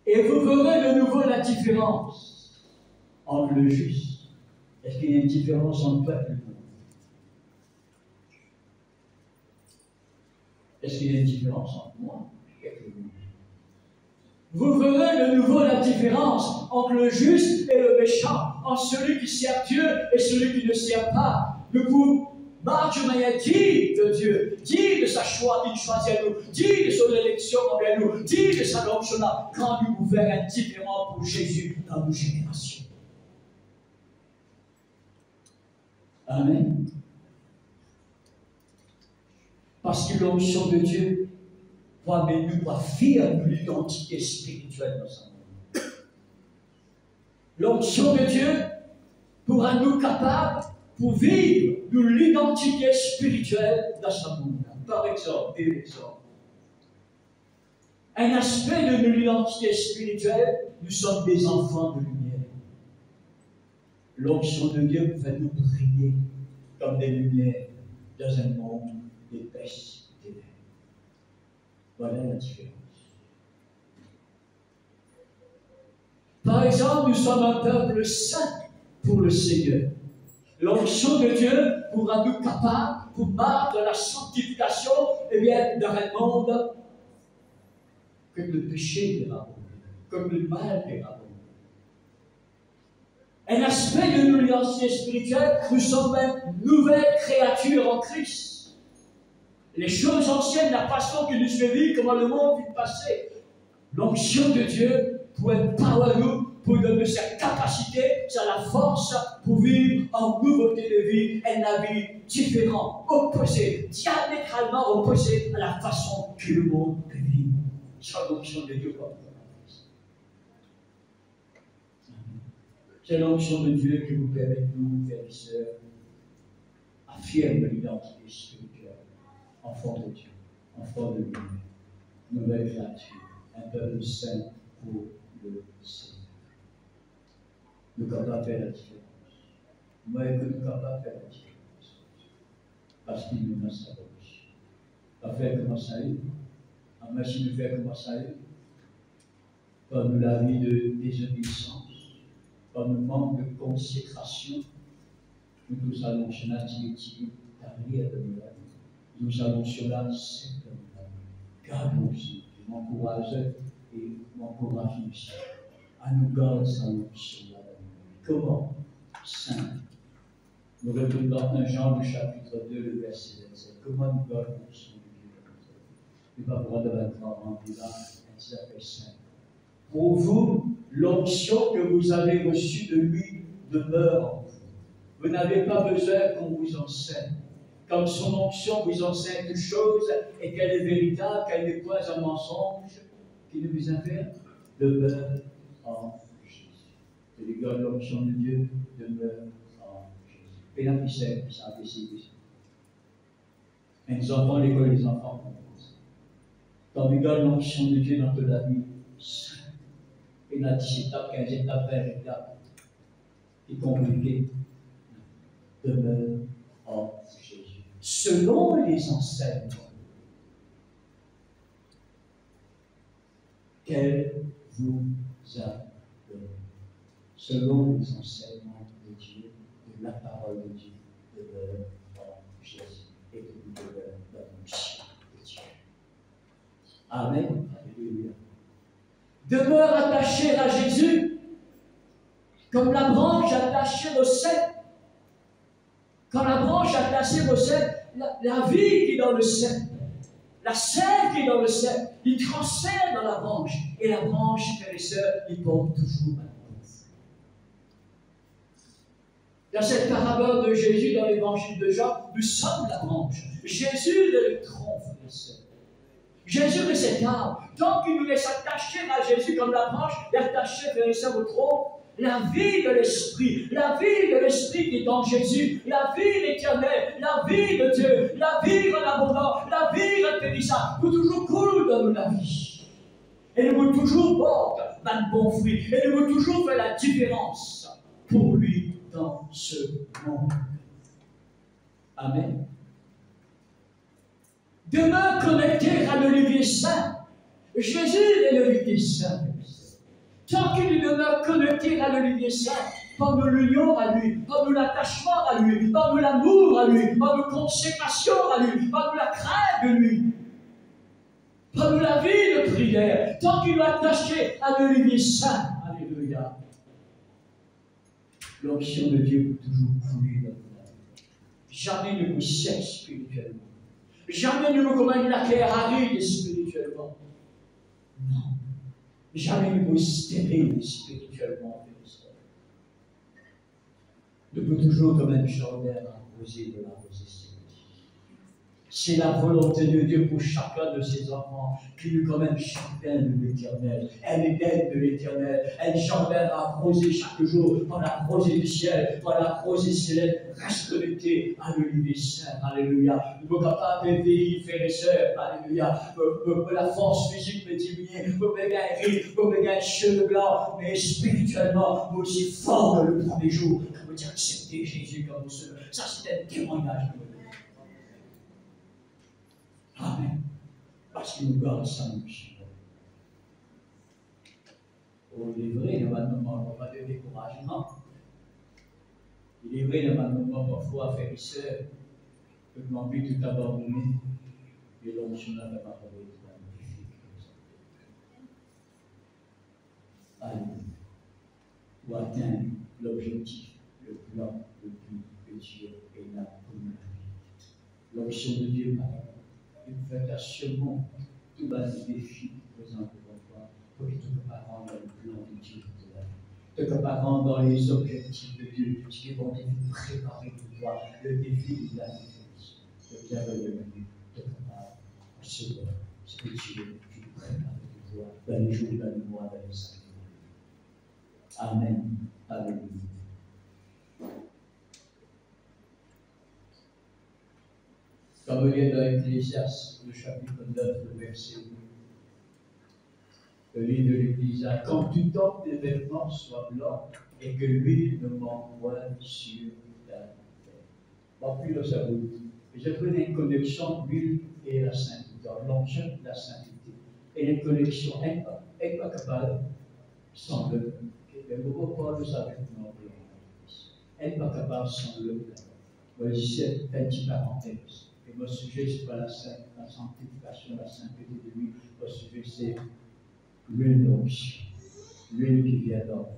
Et vous verrez de nouveau la différence entre le juste. Est-ce qu'il y a une différence entre toi et le monde? Est-ce qu'il y a une différence entre moi et le monde? Vous verrez de nouveau la différence entre le juste et le méchant, entre celui qui sert Dieu et celui qui ne sert pas. Nous pouvons marcher de manière digne de Dieu, digne de sa choix qu'il choisit à nous, digne de son élection envers nous, digne de sa onction là, quand nous pouvons faire un différent pour Jésus dans nos générations. Amen. Parce que l'onction de Dieu va nous affirmer l'identité spirituelle dans sa vie. L'onction de Dieu pourra nous capables pour vivre de l'identité spirituelle dans sa vie. Par exemple, un aspect de l'identité spirituelle, nous sommes des enfants de lumière. L'onction de Dieu va nous briller comme des lumières dans un monde d'épaisse ténèbres. Voilà la différence. Par exemple, nous sommes un peuple saint pour le Seigneur. L'onction de Dieu pourra nous capables pour battre la sanctification dans un monde que le péché est rabondé, comme le mal est rabondé. Un aspect de nos identités spirituelle, nous sommes une nouvelle créature en Christ. Les choses anciennes, la façon que nous suivons, comment le monde vit passer. L'onction de Dieu pour empower nous, pour donner sa capacité, sa force pour vivre en nouveauté de vie, une vie différente, opposée, diamétralement opposée à la façon que le monde vit. C'est l'onction de Dieu. C'est l'onction de Dieu qui vous permet de nous, frères et sœurs, affirmer l'identité spirituelle, enfant de Dieu, enfant de Dieu, nouvelle créature, un peuple saint pour le Seigneur. Nous sommes capables de faire la différence. Moi, que nous sommes capables de faire la différence. Parce qu'il nous a sa bouche. Pas faire comment ça est. En machine de faire comment ça est. Comme la vie de désobéissance. Comme le manque de consécration, nous tous allons sur la tirée derrière de nous. Nous allons sur la scène de nous. Garde-nous aussi, je m'encourage et m'encourage aussi à nous garder sa onction là. Comment? Saint. Nous retrouvons dans 1 Jean, le chapitre 2, le verset 27. Comment nous gardons l'onction de Dieu comme ça? Il va pouvoir de la grand remplir là, un petit appel saint. Pour vous, l'onction que vous avez reçue de lui demeure en vous. Vous n'avez pas besoin qu'on vous enseigne. Comme son onction vous enseigne toutes choses et qu'elle est véritable, qu'elle n'est pas un mensonge, qui ne vous infère, demeure en Jésus. Et les gars, l'onction de Dieu demeure en Jésus. Et là, puis c'est ça, et les enfants, l'école des enfants, quand vous gardez l'onction de Dieu dans toute la vie, et la 10 étapes, 15 étapes, 20 étapes, qui est compliqué, demeure en Jésus. Selon les enseignements qu'elle vous a donnés. Selon les enseignements de Dieu, de la parole de Dieu, demeure en Jésus. Et que vous demeurez dans l'onction de Dieu. Amen. Alléluia. Demeure attaché à Jésus, comme la branche attachée au cep. Quand la branche attachée au cep, la vie qui est dans le cep, la sève qui est dans le cep, il transfère dans la branche. Et la branche, frères et sœurs, il porte toujours un fruit. Dans cette parabole de Jésus dans l'évangile de Jean, nous sommes la branche. Jésus est le tronc, frères et sœurs. Jésus est cet arbre. Tant qu'il nous laisse attacher à Jésus comme la branche, et attaché, frères et sœurs, au tronc, la vie de l'Esprit qui est en Jésus, la vie éternelle, la vie de Dieu, la vie en abondance, la vie impérissable, pour toujours coule dans la vie. Elle veut toujours porter un bon fruit, elle veut toujours faire la différence pour lui dans ce monde. Amen. Demeure connecté à l'olivier saint. Jésus est l'olivier saint. Tant qu'il demeure connecté à l'olivier saint, par de l'union à lui, par de l'attachement à lui, par de l'amour à lui, par de consécration à lui, par de la crainte de lui, par de la vie de prière, tant qu'il est attaché à l'olivier saint, alléluia, l'onction de Dieu peut toujours couler dans la vie. Jamais ne vous sèche spirituellement. Jamais ne vous commande la terre aride spirituellement. Non. Jamais ne vous stérile spirituellement. Ne peut toujours comme un jardin arroser de la rosée. C'est la volonté de Dieu pour chacun de ses enfants, qui nous comme un jardin de l'Éternel. Elle est belle de l'Éternel. Un jardin arrosé chaque jour par la rosée du ciel, par la rosée céleste. Reste connecté à l'olivier saint. Alléluia. Nous sommes capables de vieillir, frères et sœurs. Alléluia. La force physique peut diminuer. Vous pouvez gagner, vous pouvez gagner cheveux blancs, mais spirituellement, vous aussi fort que le premier jour. Vous dire accepter Jésus comme vous seul. Ça, c'est un témoignage de vous. Amen. Parce qu'il nous garde sa mission. Oh, il est vrai, il y a un moment de découragement. Il est vrai, il y a un moment parfois, frères et sœurs, que nous avons pu tout abandonner. Et l'onction n'a pas parlé de la difficulté. Alléluia. Pour atteindre l'objectif, le plan, le but que Dieu est là pour nous. L'onction de Dieu, par il fait à ce monde tout bas des défis présents devant toi pour que tu ne pas rendre dans le plan de Dieu de la vie. Tu ne pas rendre dans les objectifs de Dieu qui vont préparer pour toi le défi de la défense. Le bienvenu te prépare à ce moment, ce que tu prépares pour toi dans les jours, dans les mois, dans les années. Amen. Alléluia. Comme il est dans Ecclésiaste, le chapitre 9, le verset 2. Le livre de l'Église, quand tu tords tes vêtements soient blancs et que l'huile ne manque point sur ta tête. Bon, puis le cerveau. Je prenais une connexion, l'huile et la sainteté, l'onction et la sainteté. Et une connexion, elle n'est pas capable, sans le. Mais pourquoi Paul le savait non plus. Elle n'est pas capable sans le. Moi, je sais, une petite parenthèse. Et mon sujet, ce n'est pas la sanctification, la sainteté de lui. Mon sujet, c'est l'huile d'onction, l'huile qui vient d'en.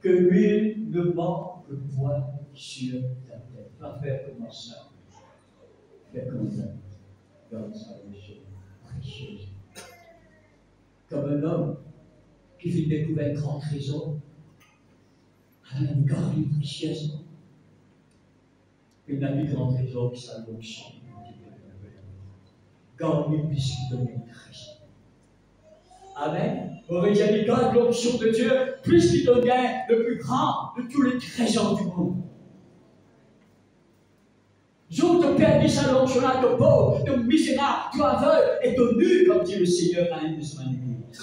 Que l'huile ne manque point sur ta tête. Va faire comme ça. Fais comme ça. Garde ça, les choses précieuses. Comme un homme qui vit découvrir un grand trésor, il garde une précieusement. Il n'a plus grand trésor que sa l'onction. Garde-lui puisqu'il donne une trésor. Amen. On va dire, garde l'onction de Dieu, puisqu'il donne le plus grand de tous les trésors du monde. Jour de perdre sa l'onction là, de pauvre, de misérable, de aveugle et de nu, comme dit le Seigneur à une de son église.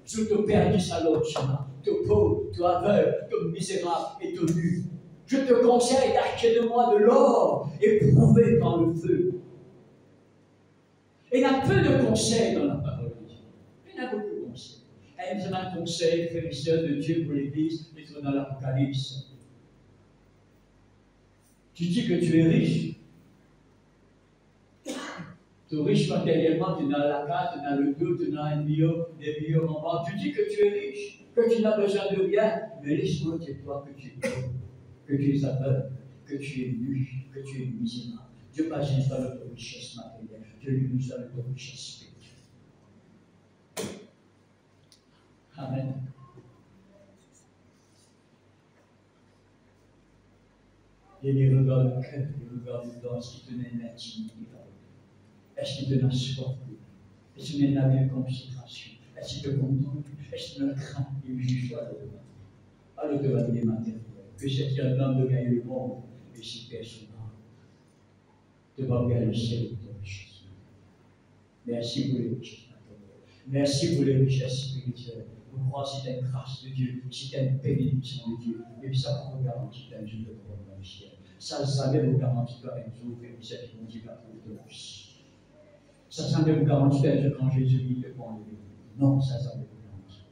Jour de perdre sa l'onction là, de pauvre, de aveugle, de misérable et de nu. Je te conseille d'acheter de moi de l'or éprouvé par le feu. Et il y a peu de conseils dans la parole de Dieu. Il y en a beaucoup de conseils. Et nous avons un conseil, frères et sœurs de Dieu pour l'Église, mais dans l'Apocalypse. Tu dis que tu es riche. Tu es riche matériellement, tu as la carte, tu as le dos, tu as des millions en banque. Tu dis que tu es riche, que tu n'as besoin de rien, mais laisse-moi dire toi que tu es pauvre, que tu es aveugle, que tu es nu, que tu es misérable. Dieu ne juge pas notre richesse matérielle, Dieu lui juge notre richesse spirituelle. Amen. Et les regards de cœur, les regards de dans ce qui te met l'intimité. Est-ce qu'il te donne supporté? Est-ce qu'il te donne la même considération? Est-ce qu'il te contemple? Est-ce qu'il te craint? Il juge toi de Alors te va dire matin, que c'est un homme de gagner le monde, et si personne te va bien le ciel de ton richesse. Merci pour les richesses. Merci pour les richesses spirituelles. Nous croyons que c'est une grâce de Dieu, c'est une bénédiction de Dieu. Et puis ça vous garantit un jour de pouvoir dans le ciel. Ça jamais vous garantit un jour que vous êtes mon Dieu va pour de la vie. Ça jamais vous garantit un jour quand Jésus dit de prendre le vie. Non, ça jamais vous garantit.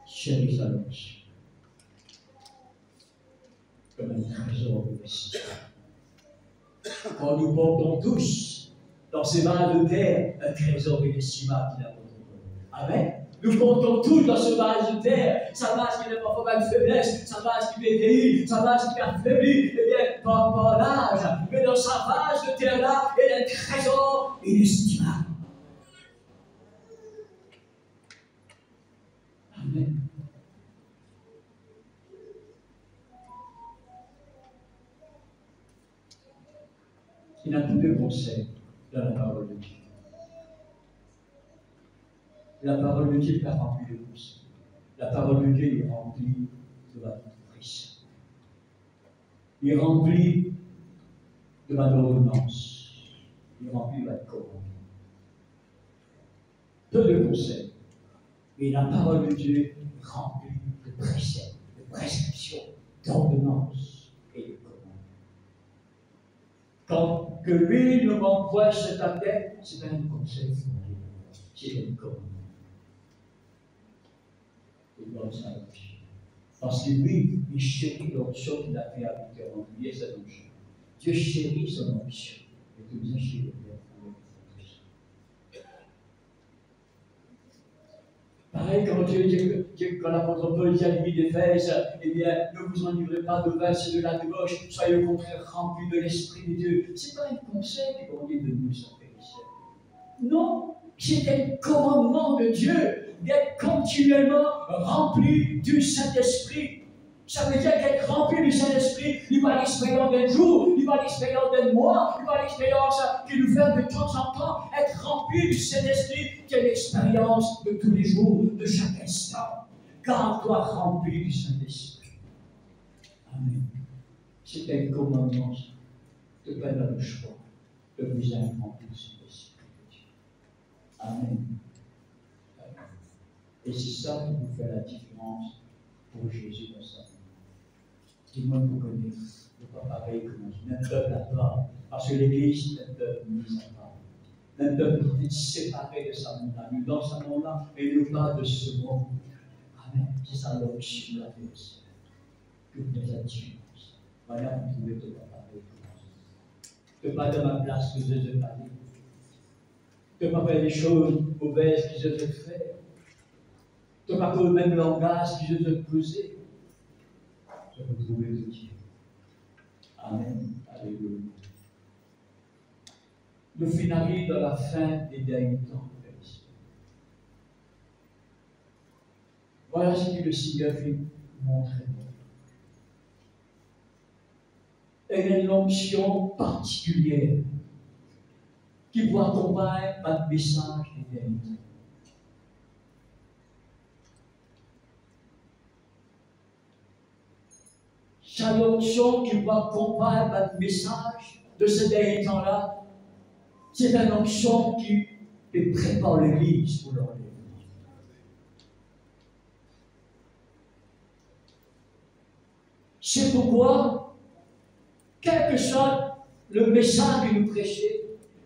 Chérie Salomé, comme un trésor de l'esprit. Quand nous portons tous dans ces vases de terre un trésor inestimable qu'il a pour nous. Amen. Nous portons tous dans ce vase de terre, sa vase qui n'est pas forcément une faiblesse, sa vase qui est vieillie, sa vase qui est affaiblie, eh bien, par l'âge. Mais dans sa vase de terre-là, il y a un trésor inestimable. Amen. Il y a tous les conseils dans la parole de Dieu. La parole de Dieu est remplie de conseils. La parole de Dieu est remplie de ma doctrine. Il est rempli de ma ordonnance. Il est rempli de ma commande. Peu de conseils. Mais la parole de Dieu est remplie de préceptes, de prescriptions, d'ordonnances et de commandes. Quand que lui ne m'envoie cet appel, c'est pas un conseil, c'est une commande. Parce que lui, il chérit l'onction qu'il a fait habiter en lui et cette onction. Dieu chérit son onction. Et que bien chérir pareil, quand l'apôtre Paul dit à l'Église d'Éphèse, eh bien, ne vous enivrez pas de vin, c'est de la débauche, soyez au contraire remplis de l'Esprit de Dieu. Ce n'est pas un conseil que l'on dit de nous sans périsseur. Non, c'est un commandement de Dieu d'être continuellement rempli du Saint-Esprit. Ça veut dire qu'être rempli du Saint-Esprit, il va l'expérience d'un jour, il va l'expérience d'un mois, il va l'expérience qui nous fait de temps en temps être rempli du Saint-Esprit, qui est l'expérience de tous les jours, de chaque instant. Garde-toi rempli du Saint-Esprit. Amen. C'est un commandement de pas dans le choix de vous être rempli du Saint-Esprit. Amen. Et c'est ça qui vous fait la différence pour Jésus dans sa vie. Tout le monde vous connaît, n'est pas pareil que nous. Même peuple à part, parce que l'Église est un peuple mis à part. Un peuple qui est séparé de sa montagne. Dans sa montagne, et non pas de ce monde. Amen. C'est ça l'onction de la vérité. Que vous êtes la différence. Voilà, vous pouvez te pas pareil que moi. Ne pas de ma place que je te parle. Ne pas faire des choses mauvaises que je te fais. Ne pas faire le même langage que je te posais. Je peux trouver de Dieu. Amen. Alléluia. Nous finalisons dans la fin des derniers temps. Voilà ce que le Seigneur veut montrer. Il y a une onction particulière qui vous accompagne par le message des derniers temps. Cette onction qui vous accompagne par le message de ce dernier temps-là, c'est une onction qui prépare l'Église pour l'enlèvement. C'est pourquoi, quel que soit le message que nous prêchons,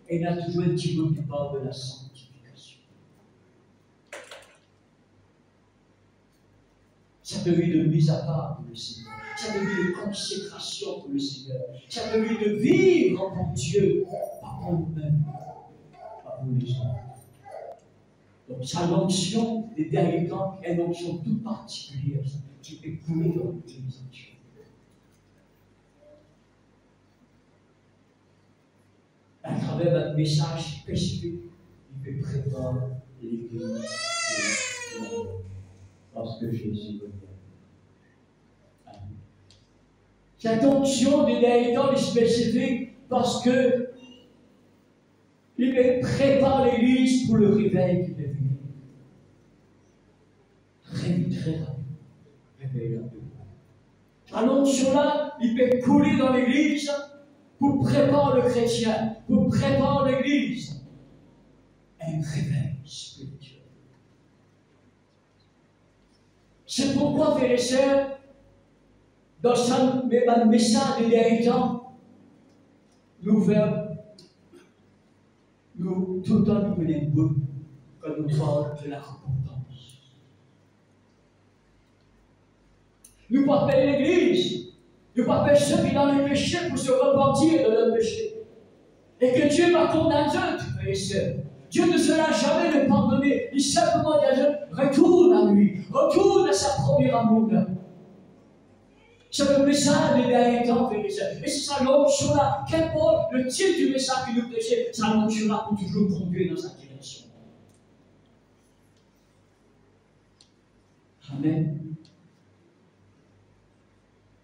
il y a toujours un petit mot qui parle de la sanctification. Ça peut être de mise à part pour le Seigneur. Ça veut dire de consécration pour le Seigneur. Ça veut dire de vivre pour Dieu, pas pour nous-mêmes, pas pour les autres. Donc, sa onction des derniers temps est une onction toute particulière qui peut couler dans l'Église. À travers notre message spécifique, il peut préparer l'Église parce que Jésus revient. Cette onction des derniers temps est spécifique parce que il prépare l'Église pour le réveil qui va venir. très vite, très rapide, réveille leur vie. L'onction-là, il peut couler dans l'église pour préparer le chrétien, pour préparer l'église à un réveil spirituel. C'est pourquoi, frères et sœurs, dans un message de dernier temps, nous tout le temps nous prenons beau quand nous parlons de la repentance. Nous ne pas appeler l'Église, nous ne pas appeler ceux qui sont dans le péché pour se repentir de leur péché. Et que Dieu va condamner eux, frères et sœurs. Dieu ne sera jamais le pardonner. Il simplement dit à Dieu, retourne à lui, retourne à sa première amour. C'est le message des derniers temps, frères et sœurs. Et c'est ça l'onction-là. Qu'importe le titre du message que nous prêchons, ça l'onction-là pour toujours conduire dans sa direction. Amen.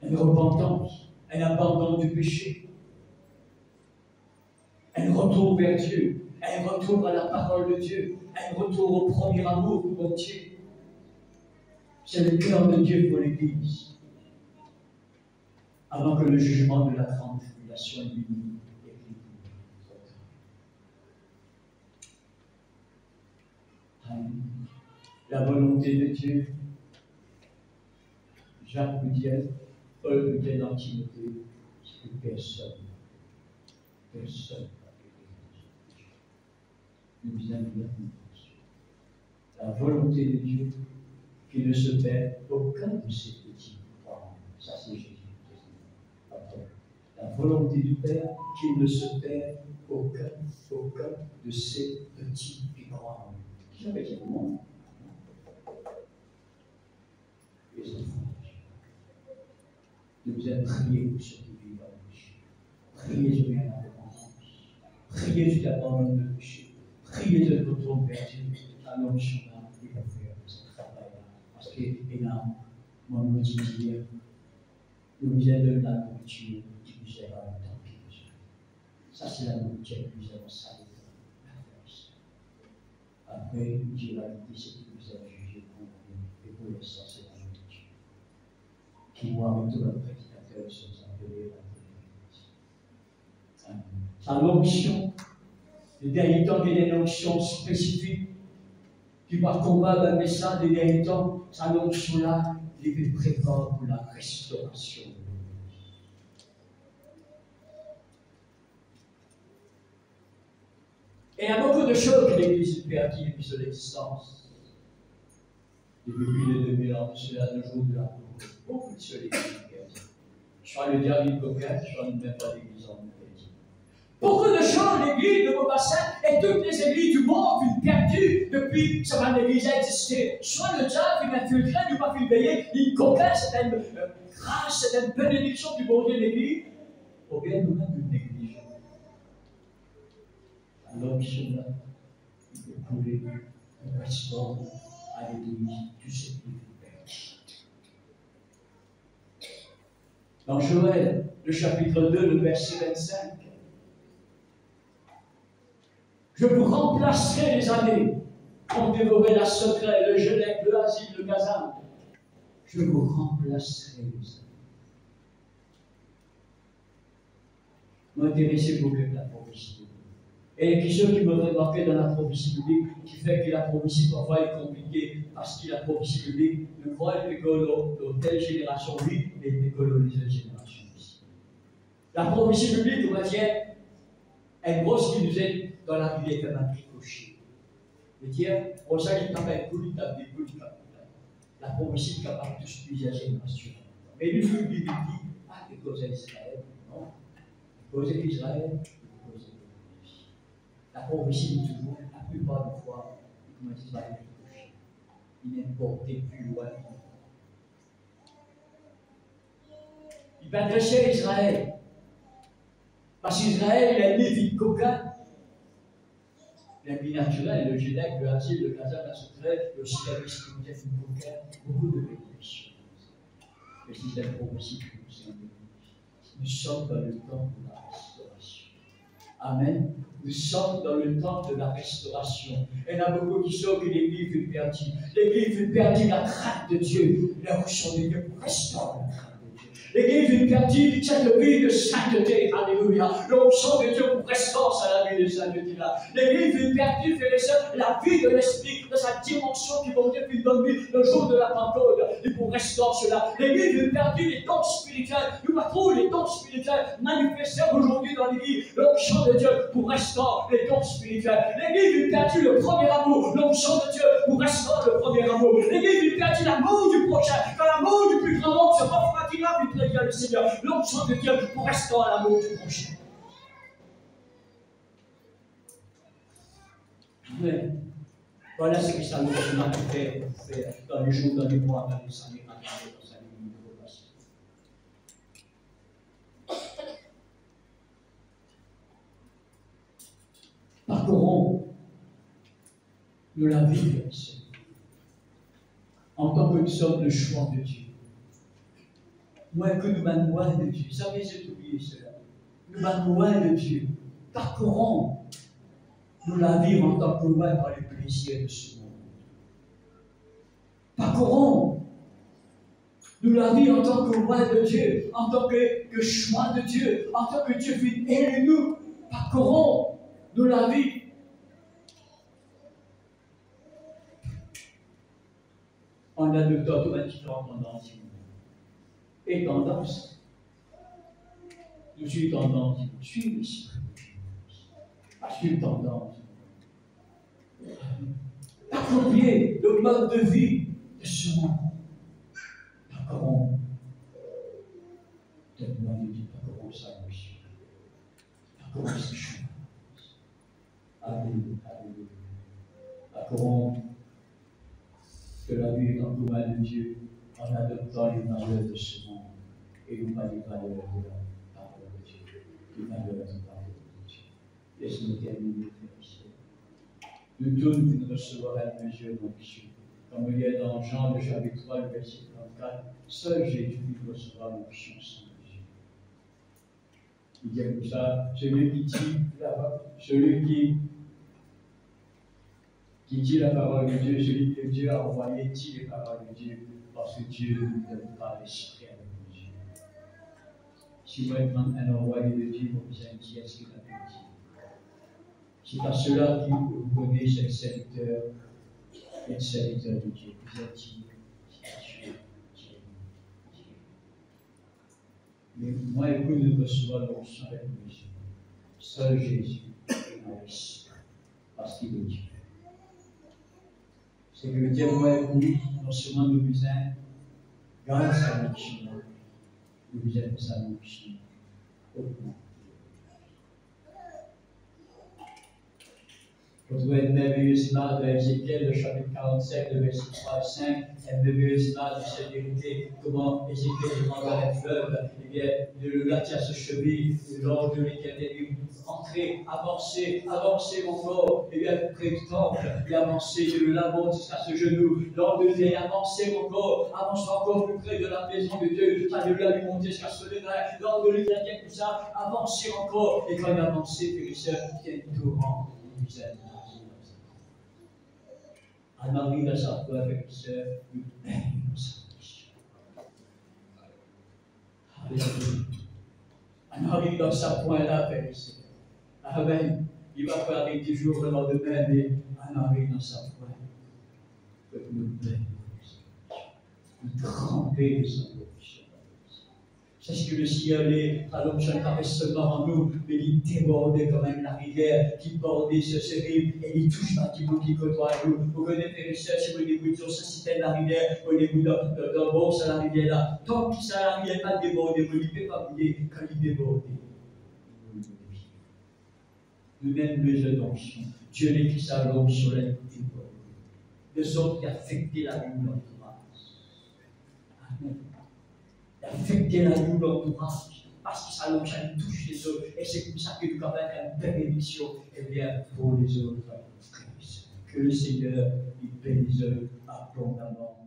Une repentance, un abandon du péché, un retour vers Dieu, un retour à la parole de Dieu, un retour au premier amour pour Dieu. C'est le cœur de Dieu pour l'Église. Avant que le jugement de la grande tribulation lui la volonté de Dieu. Jacques vous disait, Paul vous disait dans Timothée, c'est que personne nous aime la volonté de Dieu qui ne se perd aucun de ses petits croyants. Ça c'est Jésus. La volonté du Père qu'il ne se perd aucun de ses petits croyants. J'avais dit comment? Les enfants. Nous allons prier pour ceux qui vivent dans le péché. Priez sur la repentance. Priez sur l'abandon de péché. Priez de retour vers Dieu. À l'onction là, il va faire ce travail-là. Parce qu'il a, moi, me dit hier, nous allons de la nourriture qui nous aide à le temps qui nous aide. Ça, c'est la nourriture que nous avons salée. Après, Dieu va dire ce qui nous a jugé pour nous. Et pour l'instant, c'est la nourriture. Qui, moi, avec tout le prédicateur, sommes appelés à la Amen. Sa l'onction, le dernier temps, il y a une onction spécifique qui va combattre un message des derniers temps. Sa l'onction-là, il prépare pour la restauration. Et il y a beaucoup de choses que l'Église peut acquis depuis son existence. Depuis plus de 2000 ans, cela le jour de la mort. Beaucoup de choses l'Église peut acquis. Soit le diable il coquette, soit même pas l'Église en fait. Beaucoup de choses, l'Église de Beaubassin et toutes les églises du monde ont perdu depuis que l'Église a existé. Soit le diable il infiltré, il n'a pas pu payer, il coquette, c'est une grâce, c'est une bénédiction du bon Dieu de l'Église. Ou bien nous-mêmes nous négligeons. Alors, cela, il peut couler un restaurant à l'Église, tout ce qui est fait. Dans Joël, le chapitre 2, le verset 25, je vous remplacerai les années pour dévorer la secret, le Genève, le asile, le Gazan. Je vous remplacerai les années. M'intéressez beaucoup à la prophétie. Et ceux qui me remarquaient dans la prophétie biblique, qui fait que la prophétie parfois est compliquée, parce que la prophétie biblique ne croit que dans telle génération, oui, mais il peut les autres générations aussi. La prophétie biblique, on va dire, est grosse qui nous aide dans la vie comme un ricochet. C'est-à-dire, on sait qu'il tape un coup, il tape des coups, il tape. La prophétie est capable de toucher plusieurs générations. Mais lui, le Bible dit, ah, il cause d'Israël. Non. Il cause d'Israël. La prophétie dit toujours, la plupart des fois, comment il va être touché. Il est porté plus loin. Il va adresser à Israël. Parce qu'Israël, il a une vie de coquin. La vie naturelle, le Génèque, le Asile, le Kazakh, la secret, le système spirituel du coquin, beaucoup de bénédictions. Le système prophétique, nous sommes dans le temps de la restauration. Amen. Nous sommes dans le temps de la restauration. Il y en a beaucoup qui savent que l'Église est perdue. L'Église est perdue la crainte de Dieu. La rousseur de Dieu restaure la crainte de Dieu. L'Église est perdue cette vie de sainteté. Alléluia. L'onction de Dieu pour restaurer à la vie de sainteté là. L'Église est perdue, frères et sœurs, la vie de l'Esprit, dans sa dimension qui va Dieu nous donne le jour de la Pentecôte. Et pour restaurer cela. L'Église est perdue les dons spirituels. Nous pas trop les dons spirituels manifestés aujourd'hui dans l'Église. L'onction de Dieu pour restaurer les dons spirituels. L'Église est perdue le premier amour. L'onction de Dieu pour restaurer le premier amour. L'Église est perdue l'amour du prochain. Quand l'amour du plus grand nombre se refroidira, puis prévient le Seigneur. L'onction de Dieu pour restaurer l'amour du prochain. Mais voilà ce que ça nous a fait dans les jours, dans les mois, dans les années, dans sa vie de passé. Parcourons nous la vie, en tant que nous sommes le choix de Dieu. Moi, que nous m'en loin de Dieu. Ça m'est oublié cela. Nous m'en loin de Dieu. Parcourons nous la vivre en tant que loin par les plaisirs de ce monde. Parcourons nous la vivre en tant que loin de Dieu, en tant que choix de Dieu, en tant que Dieu fait élu nous. Parcourons nous la vie. En adoptant automatiquement tendance. Et tendance. Je suis tendance. Je suis ici. Je suis tendance. Accomplir le mode de vie de ce monde. Parcourons. Donne-moi de Dieu, parcourons sa bouche. Parcourons ses chemins. Alléluia. Parcourons que la vie est en commun de Dieu en adoptant les valeurs de ce monde et non pas les valeurs de la parole de Dieu, les valeurs de la parole de Dieu. Laisse-nous terminer, frères et sœurs. De tous, nous recevoir la mesure d'onction. Comme il y a dans Jean, le chapitre 3, le verset 34, seul Jésus qui recevra l'onction sans mesure. Il dit comme ça, celui qui dit la parole de Dieu, celui que Dieu a envoyé, dit les paroles de Dieu, parce que Dieu ne nous donne pas l'esprit avec mesure. Si vous êtes un envoyé de Dieu, vous avez dit, est-ce qu'il a pu dire? C'est à cela que vous connaissez ce serviteur et le serviteur de Dieu. Vous êtes dit, Dieu. Mais moi et vous, nous recevons l'onction avec mesure. Seul Jésus a l'esprit, parce qu'il est Dieu. C'est que Dieu, moi et vous, non seulement nous vous aimons, grâce à l'onction, nous vous aimons sa l'onction. Retrouvez une merveilleuse image de Ézéchiel, le chapitre 47, le verset 3 et 5, une merveilleuse image de cette vérité, comment Ézéchiel demande à un fleuve, et bien, de le latir à ce cheville, l'ange de l'Éternel lui entrez, avancez mon corps, et bien, près du temple, et avancez, je le lamente jusqu'à ce genou, l'ange de l'Éternel, avancez mon corps, avance encore plus près de la maison de Dieu, ça de là lui monter jusqu'à ce genou, l'ange de l'Éternel, tout ça, avancez encore, et quand il avancez, frères et sœurs, il y a un torrent, il vous aime. En arrive à sa foi avec les sœurs, nous baignons sa mission. Alléluia. On arrive dans sa point-là avec les sœurs. Amen. Il va pas arriver du jour au lendemain, mais on arrive dans sa foi. Que nous baignons sa mission. Nous tremper de sa mission. C'est ce que le Seigneur, à l'onction n'avait seulement en nous, mais il débordait quand même la rivière, qui bordait ce rive, et il touche bâtiment qui côtoie nous. Vous connaissez, frères et sœurs, si vous écoutez sur ce système de la rivière, vous écoutez dans bon, sur la rivière là. Tant que ça, la rivière pas débordé, vous ne pouvez pas bouger quand il déborde. Nous-mêmes, besoin d'onction. Dieu n'est qui sa l'onction sur la déborde. De sorte qu'il a affecté la vie de l'entourage. Amen. Affecter la vie de l'entourage, parce que ça l'onction touche les autres, et c'est comme ça que nous avons une bénédiction, et bien pour les autres. Que le Seigneur, il bénisse abondamment.